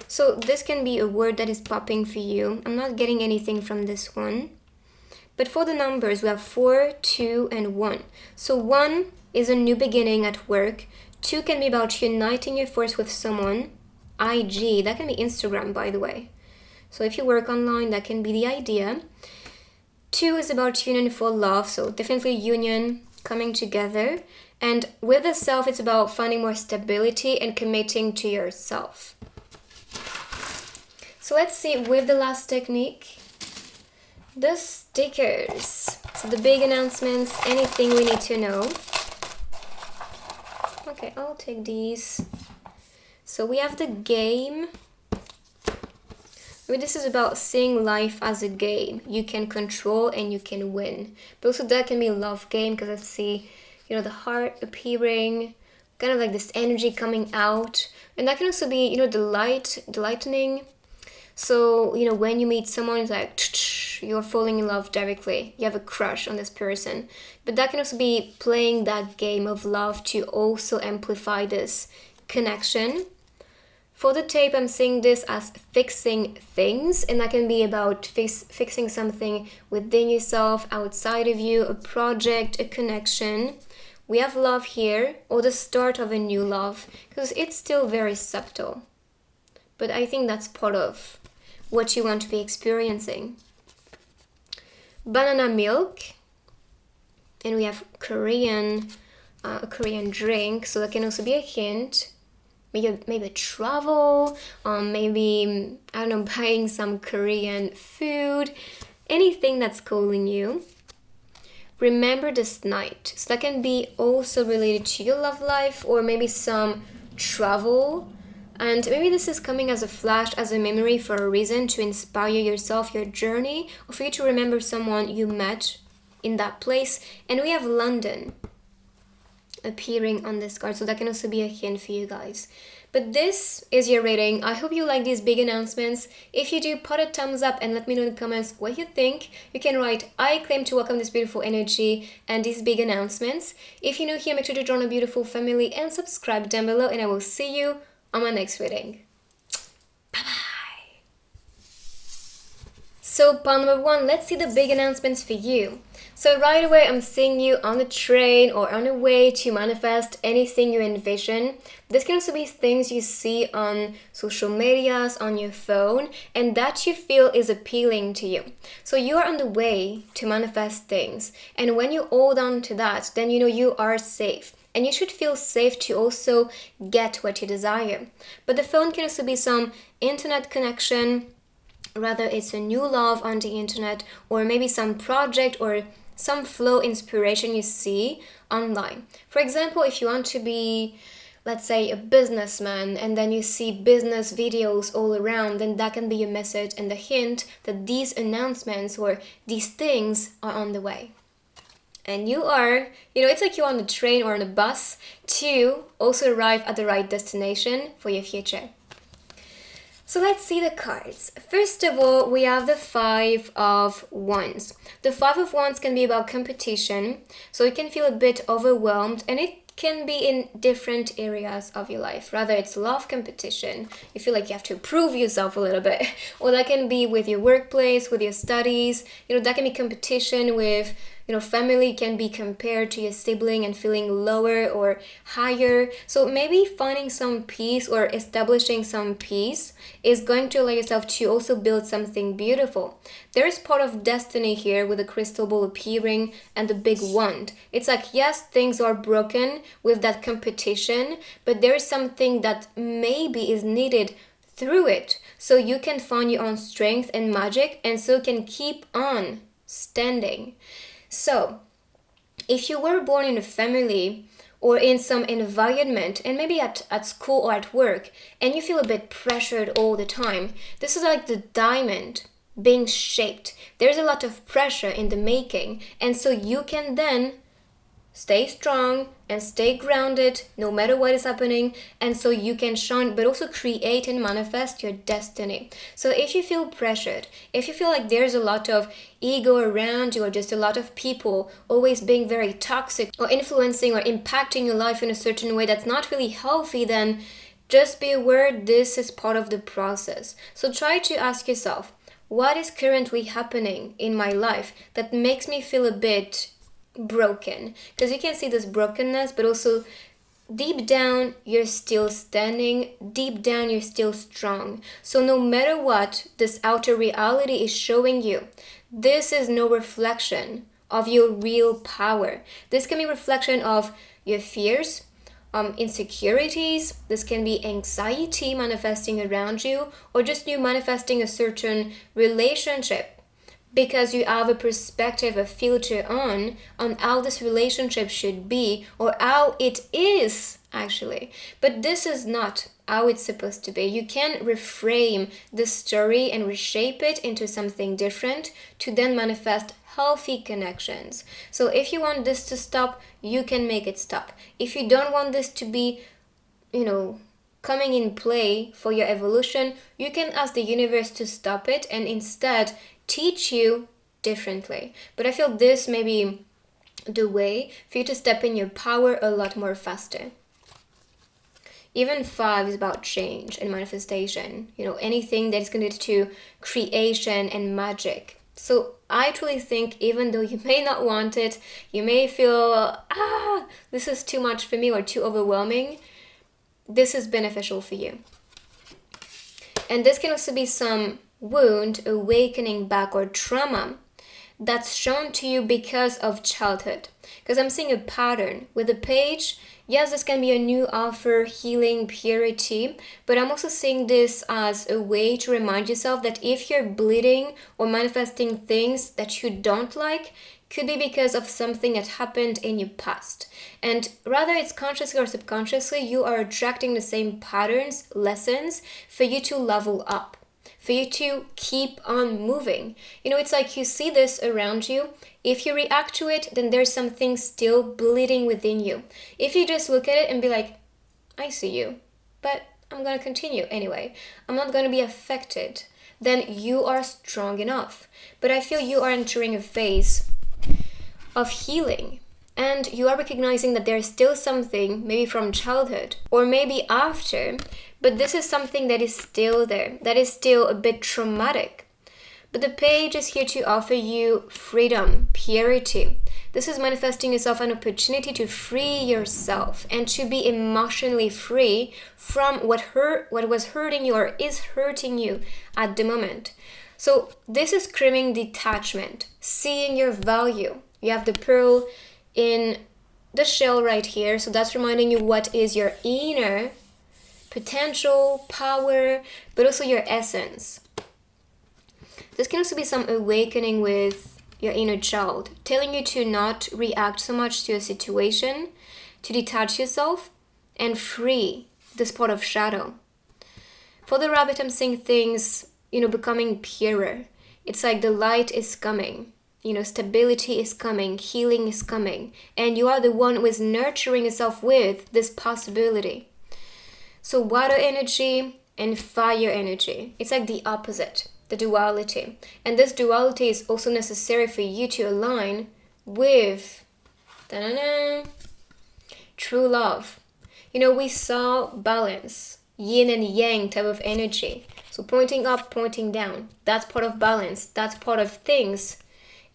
So this can be a word that is popping for you. I'm not getting anything from this one. But for the numbers, we have 4, 2, and 1. So 1 is a new beginning at work. 2 can be about uniting your force with someone. IG, that can be Instagram, by the way. So if you work online, that can be the idea. 2 is about union for love, so definitely union, coming together. And with the self, it's about finding more stability and committing to yourself. So let's see with the last technique, the stickers. So the big announcements, anything we need to know. Okay, I'll take these. So we have the game. This is about seeing life as a game. You can control and you can win. But also that can be a love game because I see, the heart appearing, kind of like this energy coming out. And that can also be, the lightning. So, when you meet someone, it's like, you're falling in love directly. You have a crush on this person. But that can also be playing that game of love to also amplify this connection. For the tape, I'm seeing this as fixing things, and that can be about fixing something within yourself, outside of you, a project, a connection. We have love here, or the start of a new love, because it's still very subtle. But I think that's part of what you want to be experiencing. Banana milk, and we have a Korean drink, so that can also be a hint. Maybe travel, maybe, I don't know, buying some Korean food, anything that's calling you. Remember this night. So that can be also related to your love life or maybe some travel. And maybe this is coming as a flash, as a memory for a reason to inspire yourself, your journey, or for you to remember someone you met in that place. And we have London appearing on this card, so that can also be a hint for you guys. But this is your rating. I hope you like these big announcements. If you do, put a thumbs up and let me know in the comments what you think. You can write, I claim to welcome this beautiful energy and these big announcements. If you're new here, make sure to join a beautiful family and subscribe down below, and I will see you on my next reading. Bye-bye. So part number 1, let's see the big announcements for you. So right away, I'm seeing you on the train or on a way to manifest anything you envision. This can also be things you see on social medias, on your phone, and that you feel is appealing to you. So you are on the way to manifest things. And when you hold on to that, then you are safe. And you should feel safe to also get what you desire. But the phone can also be some internet connection, rather it's a new love on the internet, or maybe some project or some flow inspiration you see online. For example, if you want to be, let's say, a businessman, and then you see business videos all around, then that can be a message and a hint that these announcements or these things are on the way. And you are, it's like you're on a train or on a bus to also arrive at the right destination for your future. So let's see the cards. First of all, we have the Five of Wands. The Five of Wands can be about competition, so you can feel a bit overwhelmed, and it can be in different areas of your life. Rather, it's love competition. You feel like you have to prove yourself a little bit. Or that can be with your workplace, with your studies. That can be competition with family, can be compared to your sibling and feeling lower or higher. So maybe finding some peace or establishing some peace is going to allow yourself to also build something beautiful. There is part of destiny here with the crystal ball appearing and the big wand. It's like, yes, things are broken with that competition, but there is something that maybe is needed through it, so you can find your own strength and magic, and so can keep on standing. So, if you were born in a family or in some environment, and maybe at school or at work, and you feel a bit pressured all the time, this is like the diamond being shaped. There's a lot of pressure in the making, and so you can then stay strong and stay grounded no matter what is happening, and so you can shine but also create and manifest your destiny. So if you feel pressured, if you feel like there's a lot of ego around you, or just a lot of people always being very toxic or influencing or impacting your life in a certain way that's not really healthy, then just be aware this is part of the process. So try to ask yourself, what is currently happening in my life that makes me feel a bit broken? Because you can see this brokenness, but also deep down you're still standing, deep down you're still strong. So no matter what this outer reality is showing you, this is no reflection of your real power. This can be reflection of your fears, insecurities. This can be anxiety manifesting around you, or just you manifesting a certain relationship because you have a perspective, a filter on how this relationship should be, or how it is actually. But this is not how it's supposed to be. You can reframe the story and reshape it into something different to then manifest healthy connections. So if you want this to stop, you can make it stop. If you don't want this to be, coming in play for your evolution, you can ask the universe to stop it and instead teach you differently. But I feel this may be the way for you to step in your power a lot more faster. Even 5 is about change and manifestation, anything that is connected to creation and magic. So I truly think, even though you may not want it, you may feel, this is too much for me or too overwhelming, this is beneficial for you. And this can also be some wound, awakening back, or trauma that's shown to you because of childhood. Because I'm seeing a pattern with the page. Yes, this can be a new offer, healing, purity, but I'm also seeing this as a way to remind yourself that if you're bleeding or manifesting things that you don't like, could be because of something that happened in your past. And rather it's consciously or subconsciously, you are attracting the same patterns, lessons for you to level up, for you to keep on moving. It's like you see this around you. If you react to it, then there's something still bleeding within you. If you just look at it and be like, I see you, but I'm going to continue anyway, I'm not going to be affected, then you are strong enough. But I feel you are entering a phase of healing, and you are recognizing that there's still something, maybe from childhood or maybe after, but this is something that is still there, that is still a bit traumatic. But the page is here to offer you freedom, purity. This is manifesting yourself an opportunity to free yourself and to be emotionally free from what was hurting you or is hurting you at the moment. So this is screaming detachment, seeing your value. You have the pearl in the shell right here, so that's reminding you what is your inner potential, power, but also your essence. This can also be some awakening with your inner child, telling you to not react so much to a situation, to detach yourself and free this part of shadow. For the rabbit, I'm seeing things, becoming purer. It's like the light is coming. stability is coming, healing is coming, and you are the one who is nurturing yourself with this possibility. So water energy and fire energy, it's like the opposite, the duality. And this duality is also necessary for you to align with true love. We saw balance, yin and yang type of energy. So pointing up, pointing down, that's part of balance, that's part of things,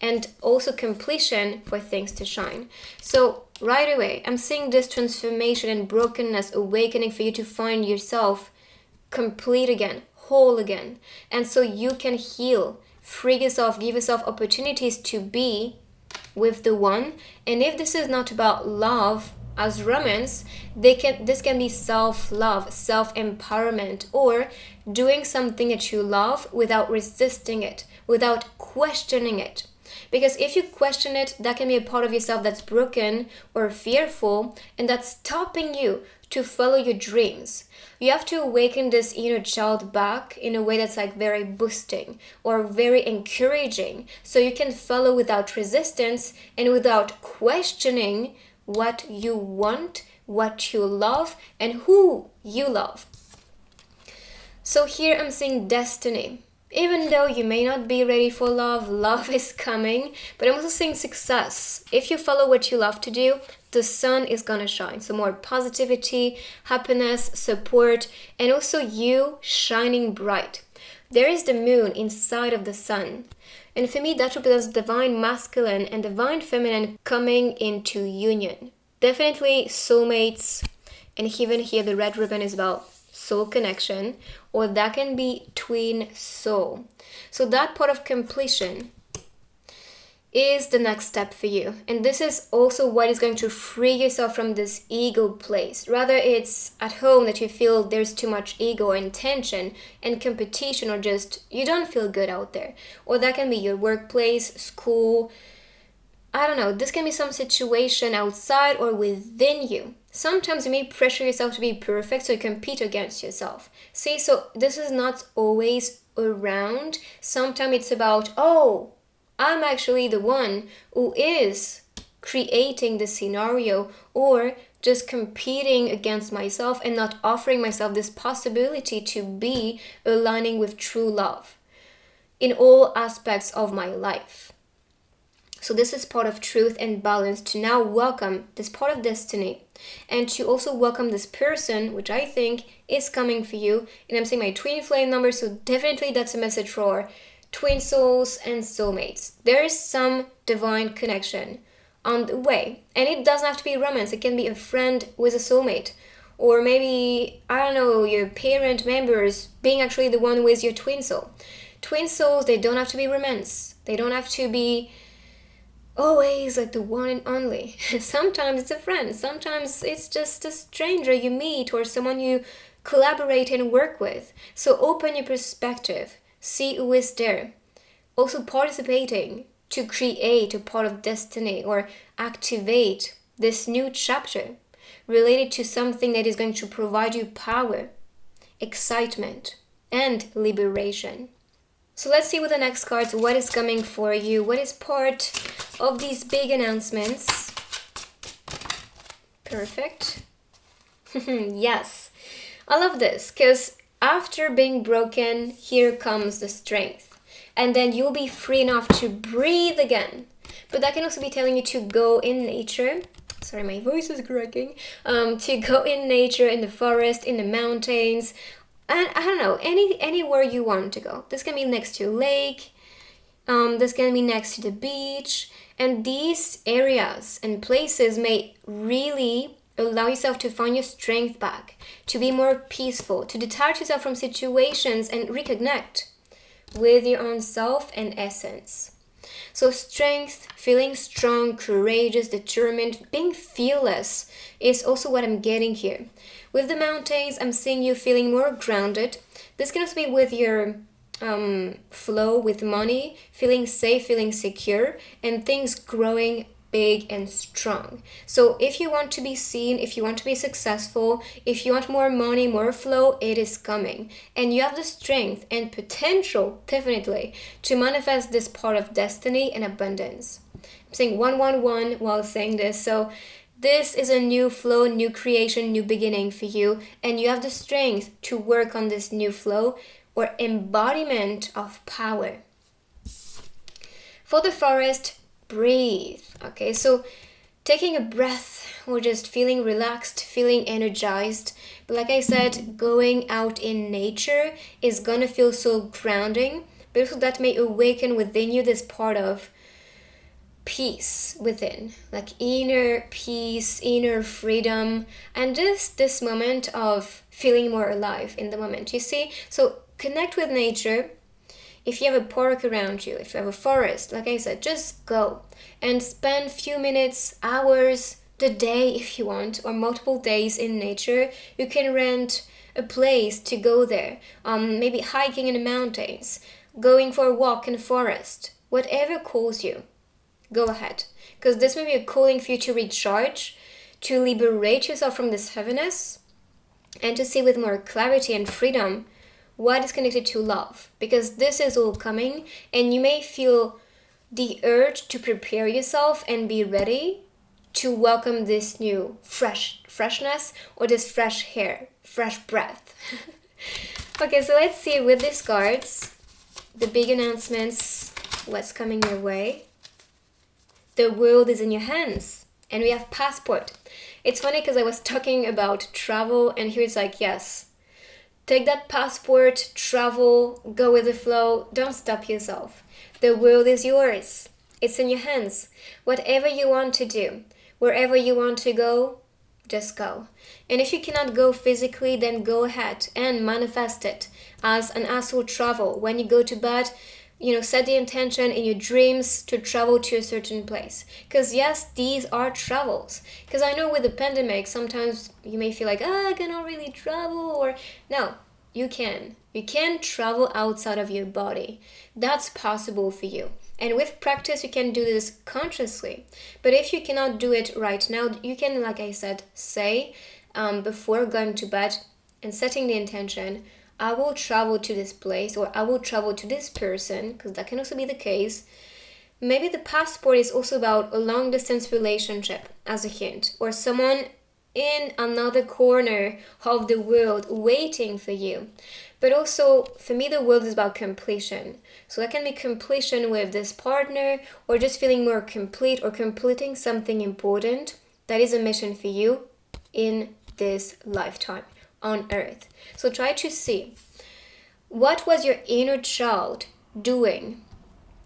and also completion for things to shine. So right away, I'm seeing this transformation and brokenness awakening for you to find yourself complete again, whole again. And so you can heal, free yourself, give yourself opportunities to be with the one. And if this is not about love as romance, this can be self-love, self-empowerment, or doing something that you love without resisting it, without questioning it. Because if you question it, that can be a part of yourself that's broken or fearful, and that's stopping you to follow your dreams. You have to awaken this inner child back in a way that's like very boosting or very encouraging, so you can follow without resistance and without questioning what you want, what you love, and who you love. So here I'm seeing destiny. Even though you may not be ready for love, love is coming. But I'm also seeing success. If you follow what you love to do, the sun is gonna shine. So more positivity, happiness, support, and also you shining bright. There is the moon inside of the sun. And for me, that represents divine masculine and divine feminine coming into union. Definitely soulmates. And even here, the red ribbon is about soul connection, or that can be twin soul. So that part of completion is the next step for you. And this is also what is going to free yourself from this ego place. Rather it's at home that you feel there's too much ego and tension and competition, or just you don't feel good out there. Or that can be your workplace, school, I don't know, this can be some situation outside or within you. Sometimes you may pressure yourself to be perfect, so you compete against yourself. See, so this is not always around. Sometimes it's about, oh, I'm actually the one who is creating the scenario, or just competing against myself and not offering myself this possibility to be aligning with true love in all aspects of my life. So this is part of truth and balance, to now welcome this part of destiny, and to also welcome this person, which I think is coming for you. And I'm saying my twin flame number, so definitely that's a message for twin souls and soulmates. There is some divine connection on the way, and it doesn't have to be romance. It can be a friend with a soulmate, or maybe, I don't know, your parent members being actually the one with your twin soul. Twin souls, they don't have to be romance. They don't have to be always like the one and only. Sometimes it's a friend, sometimes it's just a stranger you meet or someone you collaborate and work with. So open your perspective, see who is there. Also participating to create a part of destiny or activate this new chapter related to something that is going to provide you power, excitement, and liberation. So let's see with the next cards what is coming for you. What is part of these big announcements? Perfect. Yes. I love this because after being broken, here comes the strength. And then you'll be free enough to breathe again. But that can also be telling you to go in nature. Sorry, my voice is cracking. To go in nature, in the forest, in the mountains. And I don't know, anywhere you want to go. This can be next to a lake. This can be next to the beach. And these areas and places may really allow yourself to find your strength back, to be more peaceful, to detach yourself from situations and reconnect with your own self and essence. So strength, feeling strong, courageous, determined, being fearless is also what I'm getting here. With the mountains, I'm seeing you feeling more grounded. This can also be with your flow with money, feeling safe, feeling secure, and things growing big and strong. So if you want to be seen, if you want to be successful, if you want more money, more flow, it is coming. And you have the strength and potential, definitely, to manifest this part of destiny and abundance. I'm saying 111 while saying this. So this is a new flow, new creation, new beginning for you. And you have the strength to work on this new flow or embodiment of power. For the forest, breathe. Okay, so taking a breath or just feeling relaxed, feeling energized. But like I said, going out in nature is gonna feel so grounding, but also that may awaken within you this part of peace within, like inner peace, inner freedom, and just this moment of feeling more alive in the moment, you see? So connect with nature. If you have a park around you, if you have a forest, like I said, just go and spend few minutes, hours, the day if you want, or multiple days in nature. You can rent a place to go there, maybe hiking in the mountains, going for a walk in the forest, whatever calls you, go ahead. Because this may be a calling for you to recharge, to liberate yourself from this heaviness, and to see with more clarity and freedom what is connected to love, because this is all coming, and you may feel the urge to prepare yourself and be ready to welcome this new freshness or this fresh air, fresh breath. Okay, so let's see with these cards, the big announcements, what's coming your way. The world is in your hands, and we have passport. It's funny because I was talking about travel, and here it's like, yes, take that passport, travel, go with the flow, don't stop yourself. The world is yours. It's in your hands. Whatever you want to do, wherever you want to go, just go. And if you cannot go physically, then go ahead and manifest it as an astral travel. When you go to bed, set the intention in your dreams to travel to a certain place. Because yes, these are travels. Because I know with the pandemic, sometimes you may feel like, I cannot really travel, or no, you can. You can travel outside of your body. That's possible for you. And with practice, you can do this consciously. But if you cannot do it right now, you can, like I said, say before going to bed and setting the intention, I will travel to this place, or I will travel to this person, because that can also be the case. Maybe the passport is also about a long distance relationship as a hint, or someone in another corner of the world waiting for you. But also, for me, the world is about completion. So that can be completion with this partner, or just feeling more complete, or completing something important that is a mission for you in this lifetime on earth. So try to see, what was your inner child doing?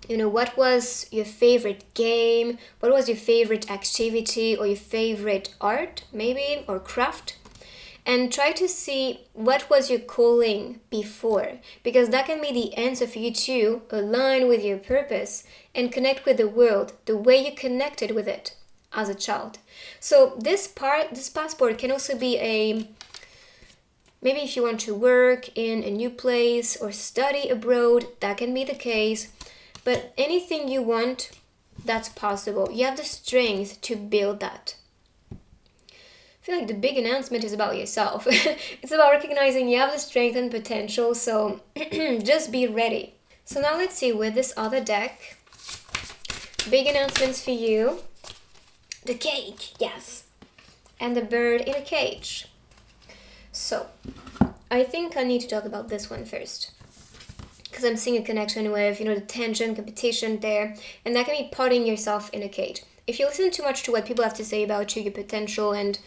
What was your favorite game? What was your favorite activity, or your favorite art maybe, or craft? And try to see what was your calling before, because that can be the answer for you to align with your purpose and connect with the world the way you connected with it as a child. So this passport can also be maybe if you want to work in a new place or study abroad, that can be the case. But anything you want, that's possible. You have the strength to build that. I feel like the big announcement is about yourself. It's about recognizing you have the strength and potential, so just be ready. So now let's see with this other deck. Big announcements for you. The cage, yes. And the bird in a cage. So, I think I need to talk about this one first, because I'm seeing a connection with, the tension, competition there, and that can be putting yourself in a cage. If you listen too much to what people have to say about you, your potential, and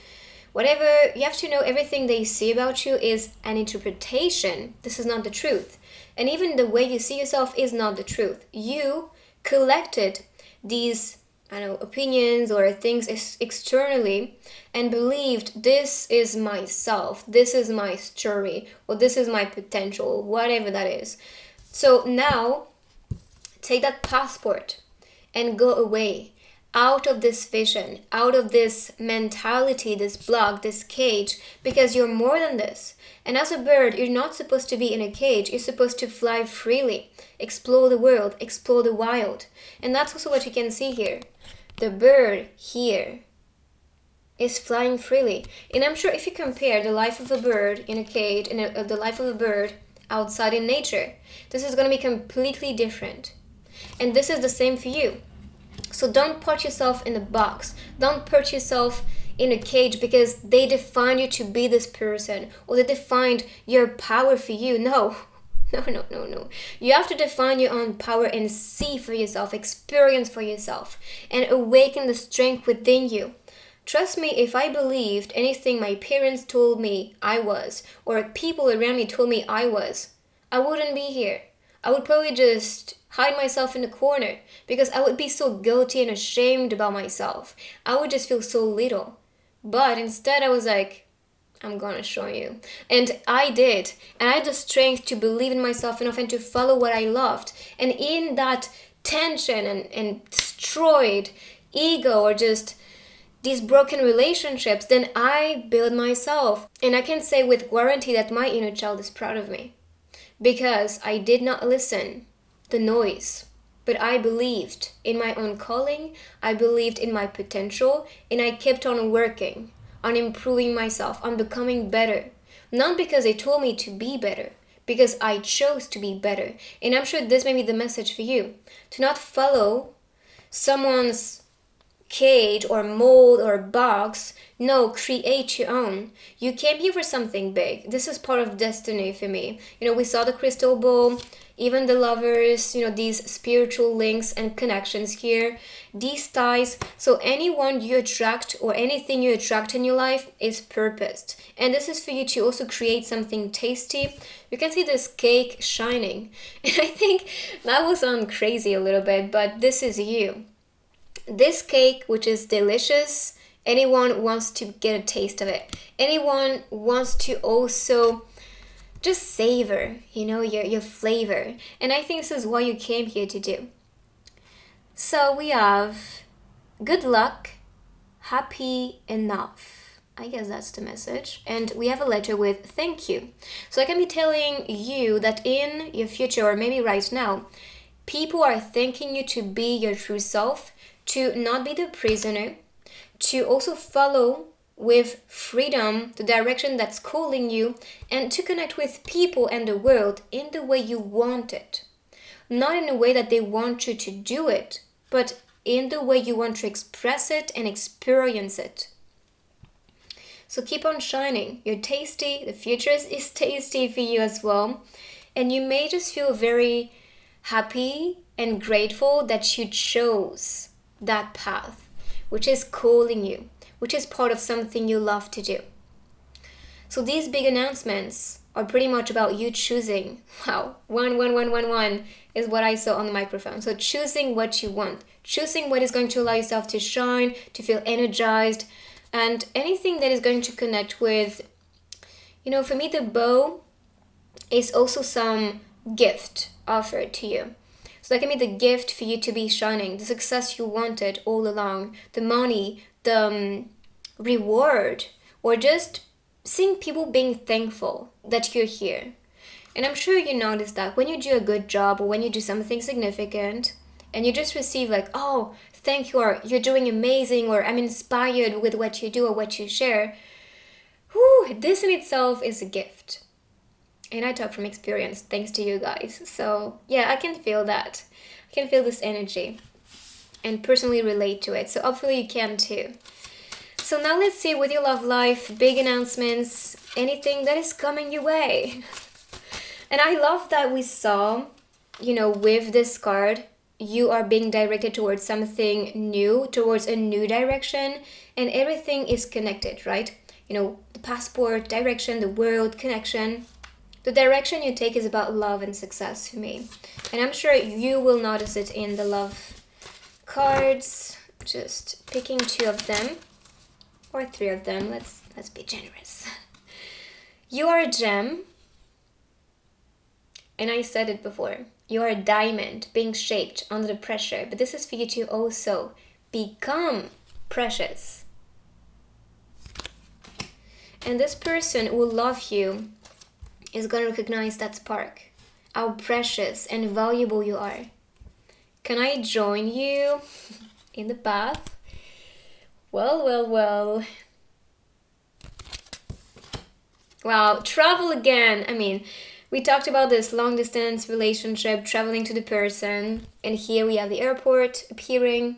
whatever, you have to know everything they say about you is an interpretation. This is not the truth. And even the way you see yourself is not the truth. You collected these opinions or things externally and believed this is myself, this is my story, or this is my potential, whatever that is. So now take that passport and go away out of this vision, out of this mentality, this block, this cage, because you're more than this. And as a bird, you're not supposed to be in a cage. You're supposed to fly freely, explore the world, explore the wild. And that's also what you can see here. The bird here is flying freely. And I'm sure if you compare the life of a bird in a cage and the life of a bird outside in nature, this is going to be completely different. And this is the same for you. So don't put yourself in a box. Don't put yourself in a cage because they define you to be this person, or they defined your power for you. No. No. You have to define your own power and see for yourself, experience for yourself, and awaken the strength within you. Trust me, if I believed anything my parents told me I was, or people around me told me I was, I wouldn't be here. I would probably just hide myself in the corner because I would be so guilty and ashamed about myself. I would just feel so little. But instead I was like, I'm gonna show you. And I did. And I had the strength to believe in myself enough and to follow what I loved. And in that tension and destroyed ego, or just these broken relationships, then I build myself. And I can say with guarantee that my inner child is proud of me. Because I did not listen the noise. But I believed in my own calling. I believed in my potential. And I kept on working, on improving myself, on becoming better. Not because they told me to be better, because I chose to be better. And I'm sure this may be the message for you. To not follow someone's cage or mold or box. No, create your own. You came here for something big. This is part of destiny for me. We saw the crystal ball, even the lovers, these spiritual links and connections here, these ties. So anyone you attract or anything you attract in your life is purposed. And this is for you to also create something tasty. You can see this cake shining. And I think that will sound crazy a little bit, but this is you. This cake, which is delicious, anyone wants to get a taste of it. Anyone wants to also just savor, your flavor. And I think this is what you came here to do. So we have good luck, happy enough. I guess that's the message. And we have a letter with thank you. So I can be telling you that in your future, or maybe right now, people are thanking you to be your true self, to not be the prisoner, to also follow with freedom the direction that's calling you, and to connect with people and the world in the way you want it. Not in a way that they want you to do it, but in the way you want to express it and experience it. So keep on shining. You're tasty. The future is tasty for you as well. And you may just feel very happy and grateful that you chose that path, which is calling you, which is part of something you love to do. So these big announcements are pretty much about you choosing. Wow, 1 is what I saw on the microphone. So choosing what you want, choosing what is going to allow yourself to shine, to feel energized, and anything that is going to connect with, for me, the bow is also some gift offered to you. So that can be the gift for you to be shining, the success you wanted all along, the money, the reward, or just seeing people being thankful that you're here. And I'm sure you notice that when you do a good job or when you do something significant and you just receive like, oh, thank you, or you're doing amazing, or I'm inspired with what you do or what you share, this in itself is a gift. And I talk from experience, thanks to you guys. So yeah, I can feel that. I can feel this energy and personally relate to it. So hopefully you can too. So now let's see with your love life, big announcements, anything that is coming your way. And I love that we saw, with this card, you are being directed towards something new, towards a new direction, and everything is connected, right? The passport, direction, the world, connection. The direction you take is about love and success for me. And I'm sure you will notice it in the love cards. Just picking 2 of them. Or 3 of them. Let's be generous. You are a gem. And I said it before. You are a diamond being shaped under the pressure. But this is for you to also become precious. And this person will love you is going to recognize that spark, how precious and valuable you are. Can I join you in the path. Well. Wow, travel again. I mean, we talked about this long distance relationship, traveling to the person, and here we have the airport appearing.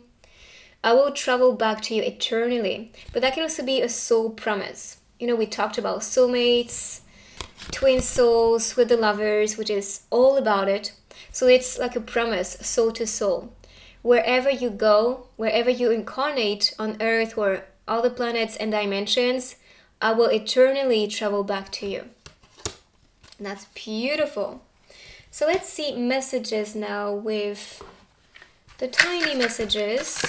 I will travel back to you eternally. But that can also be a soul promise. We talked about soulmates, twin souls with the lovers, which is all about it. So it's like a promise, soul to soul. Wherever you go, wherever you incarnate on Earth or other planets and dimensions, I will eternally travel back to you. And that's beautiful. So let's see messages now with the tiny messages.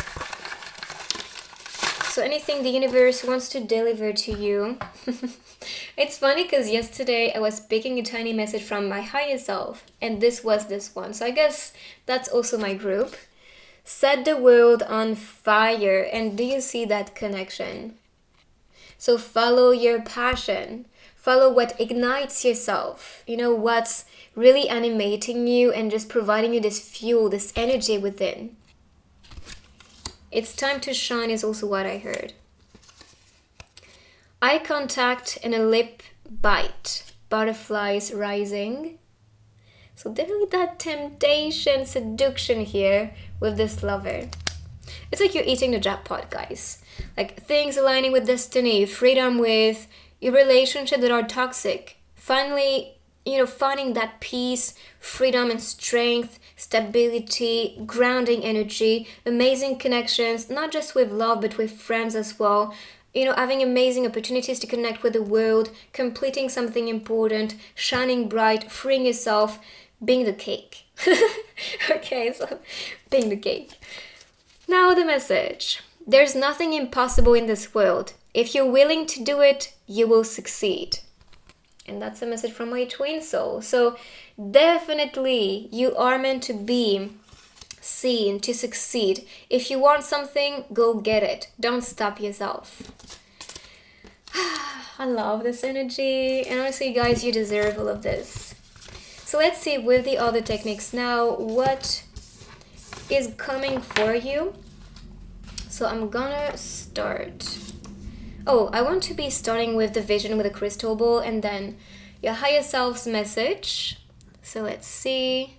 So anything the universe wants to deliver to you. It's funny because yesterday I was picking a tiny message from my higher self, and this was this one. So I guess that's also my group. Set the world on fire. And do you see that connection? So follow your passion. Follow what ignites yourself. What's really animating you and just providing you this fuel, this energy within. It's time to shine is also what I heard. Eye contact and a lip bite. Butterflies rising. So definitely that temptation, seduction here with this lover. It's like you're eating the jackpot, guys. Like things aligning with destiny, freedom with your relationship that are toxic. Finally, finding that peace, freedom and strength, stability, grounding energy, amazing connections, not just with love, but with friends as well. Having amazing opportunities to connect with the world, completing something important, shining bright, freeing yourself, being the cake. Okay, so being the cake. Now the message. There's nothing impossible in this world. If you're willing to do it, you will succeed. And that's a message from my twin soul. So definitely you are meant to be seen, to succeed. If you want something, go get it. Don't stop yourself. I love this energy. And honestly, guys, you deserve all of this. So let's see with the other techniques now what is coming for you. So I'm gonna start. I want to be starting with the vision with a crystal ball and then your higher self's message. So let's see.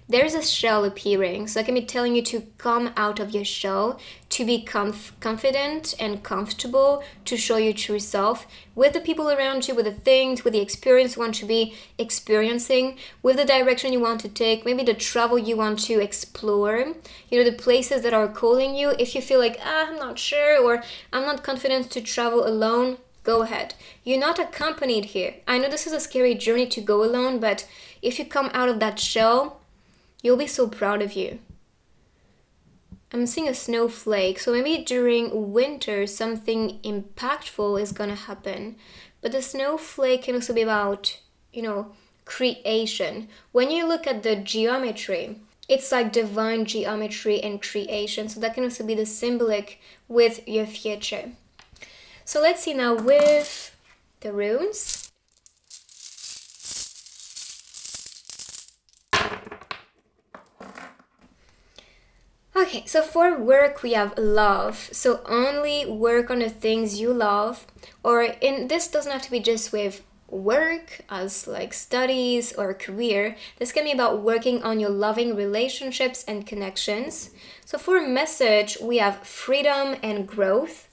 There's a shell appearing. So I can be telling you to come out of your shell, to be confident and comfortable, to show your true self with the people around you, with the things, with the experience you want to be experiencing, with the direction you want to take, maybe the travel you want to explore, the places that are calling you. If you feel like, I'm not sure or I'm not confident to travel alone, go ahead. You're not accompanied here. I know this is a scary journey to go alone, but if you come out of that shell, you'll be so proud of you. I'm seeing a snowflake, so maybe during winter something impactful is gonna happen. But the snowflake can also be about, creation. When you look at the geometry, it's like divine geometry and creation. So that can also be the symbolic with your future. So let's see now with the runes. Okay, so for work we have love. So only work on the things you love. This doesn't have to be just with work as like studies or career. This can be about working on your loving relationships and connections. So for message we have freedom and growth.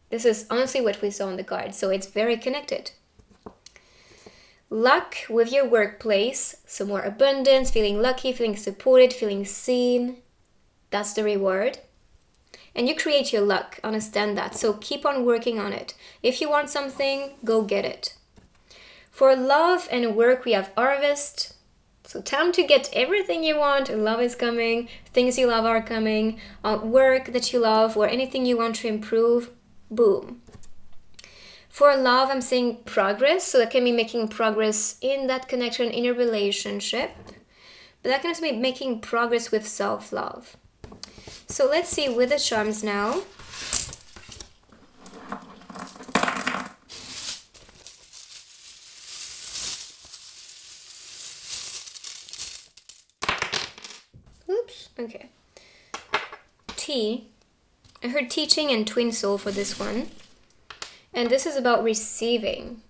This is honestly what we saw on the card, so it's very connected. Luck with your workplace, so more abundance, feeling lucky, feeling supported, feeling seen. That's the reward. And you create your luck, understand that. So keep on working on it. If you want something, go get it. For love and work, we have harvest. So time to get everything you want. Love is coming. Things you love are coming. Work that you love or anything you want to improve. Boom. For love, I'm saying progress. So that can be making progress in that connection, in a relationship. But that can also be making progress with self-love. So let's see with the charms now. Oops, okay. T. I heard teaching and twin soul for this one. And this is about receiving.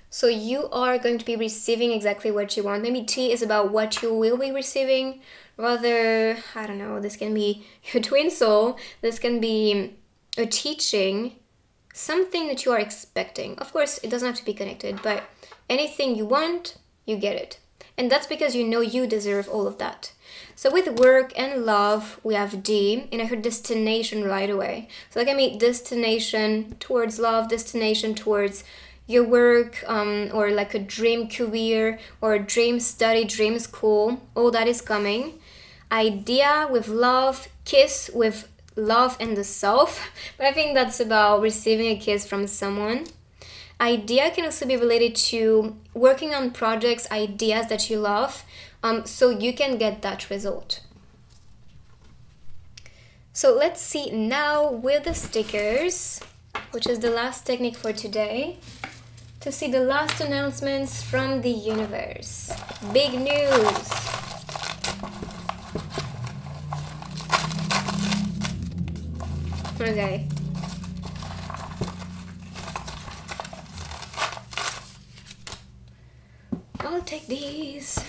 So you are going to be receiving exactly what you want. Maybe T is about what you will be receiving. Rather, I don't know, this can be your twin soul. This can be a teaching, something that you are expecting. Of course, it doesn't have to be connected, but anything you want, you get it. And that's because you know you deserve all of that. So with work and love, we have D, and I heard destination right away. So that can be destination towards love, destination towards your work, or like a dream career, or a dream study, dream school. All that is coming. Idea with love, kiss with love and the self. But I think that's about receiving a kiss from someone. Idea can also be related to working on projects, ideas that you love, so you can get that result. So let's see now with the stickers, which is the last technique for today, to see the last announcements from the universe. Big news! Okay. I'll take these.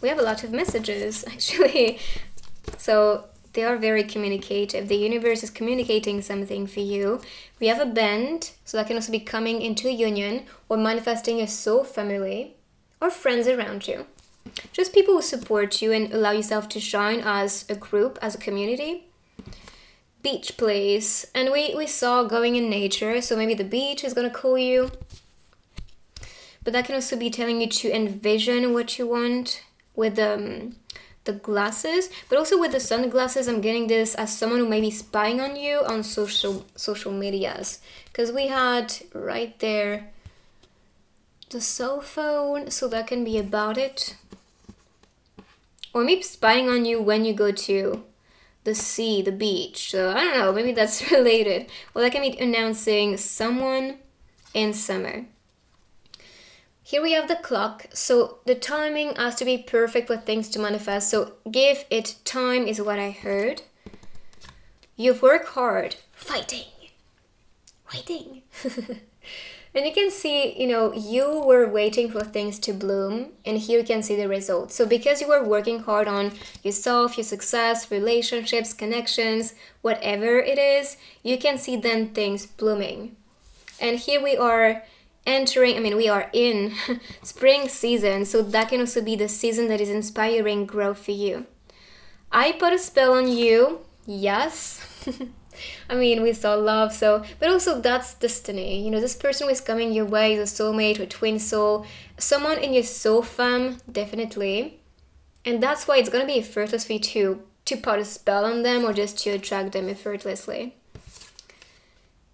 We have a lot of messages, actually. So they are very communicative. The universe is communicating something for you. We have a band, so that can also be coming into a union or manifesting a soul family or friends around you. Just people who support you and allow yourself to shine as a group, as a community. Beach place. And we saw going in nature, so maybe the beach is going to call you. But that can also be telling you to envision what you want with the glasses. But also with the sunglasses, I'm getting this as someone who may be spying on you on social medias. Because we had right there the cell phone, so that can be about it. Or maybe spying on you when you go to the sea, the beach. So I don't know, maybe that's related. Well, that can be announcing someone in summer. Here we have the clock, so the timing has to be perfect for things to manifest, so give it time is what I heard. You've worked hard, fighting. And you can see, you were waiting for things to bloom, and here you can see the results. So because you were working hard on yourself, your success, relationships, connections, whatever it is, you can see then things blooming. And here we are we are in spring season, so that can also be the season that is inspiring growth for you. I put a spell on you, yes. We saw love, but also that's destiny. This person who is coming your way is a soulmate or twin soul, someone in your soul fam, definitely. And that's why it's gonna be effortless for you to put a spell on them or just to attract them effortlessly.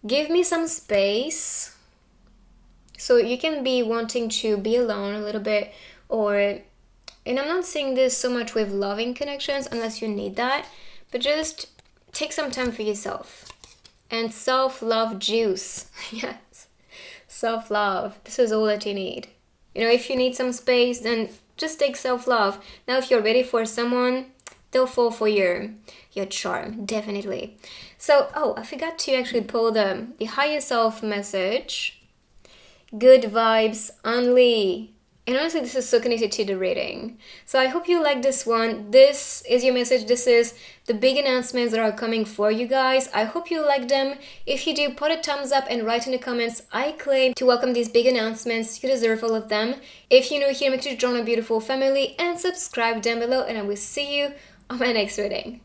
Give me some space. So you can be wanting to be alone a little bit, and I'm not saying this so much with loving connections unless you need that, but just take some time for yourself. And self-love juice. Yes, self-love. This is all that you need. If you need some space, then just take self-love. Now, if you're ready for someone, they'll fall for your charm, definitely. So, I forgot to actually pull the higher self message. Good vibes only. And honestly, this is so connected to the reading. So I hope you like this one. This is your message. This is the big announcements that are coming for you guys. I hope you like them. If you do, put a thumbs up and write in the comments, I claim to welcome these big announcements. You deserve all of them. If you're new here, make sure to join a beautiful family and subscribe down below. And I will see you on my next reading.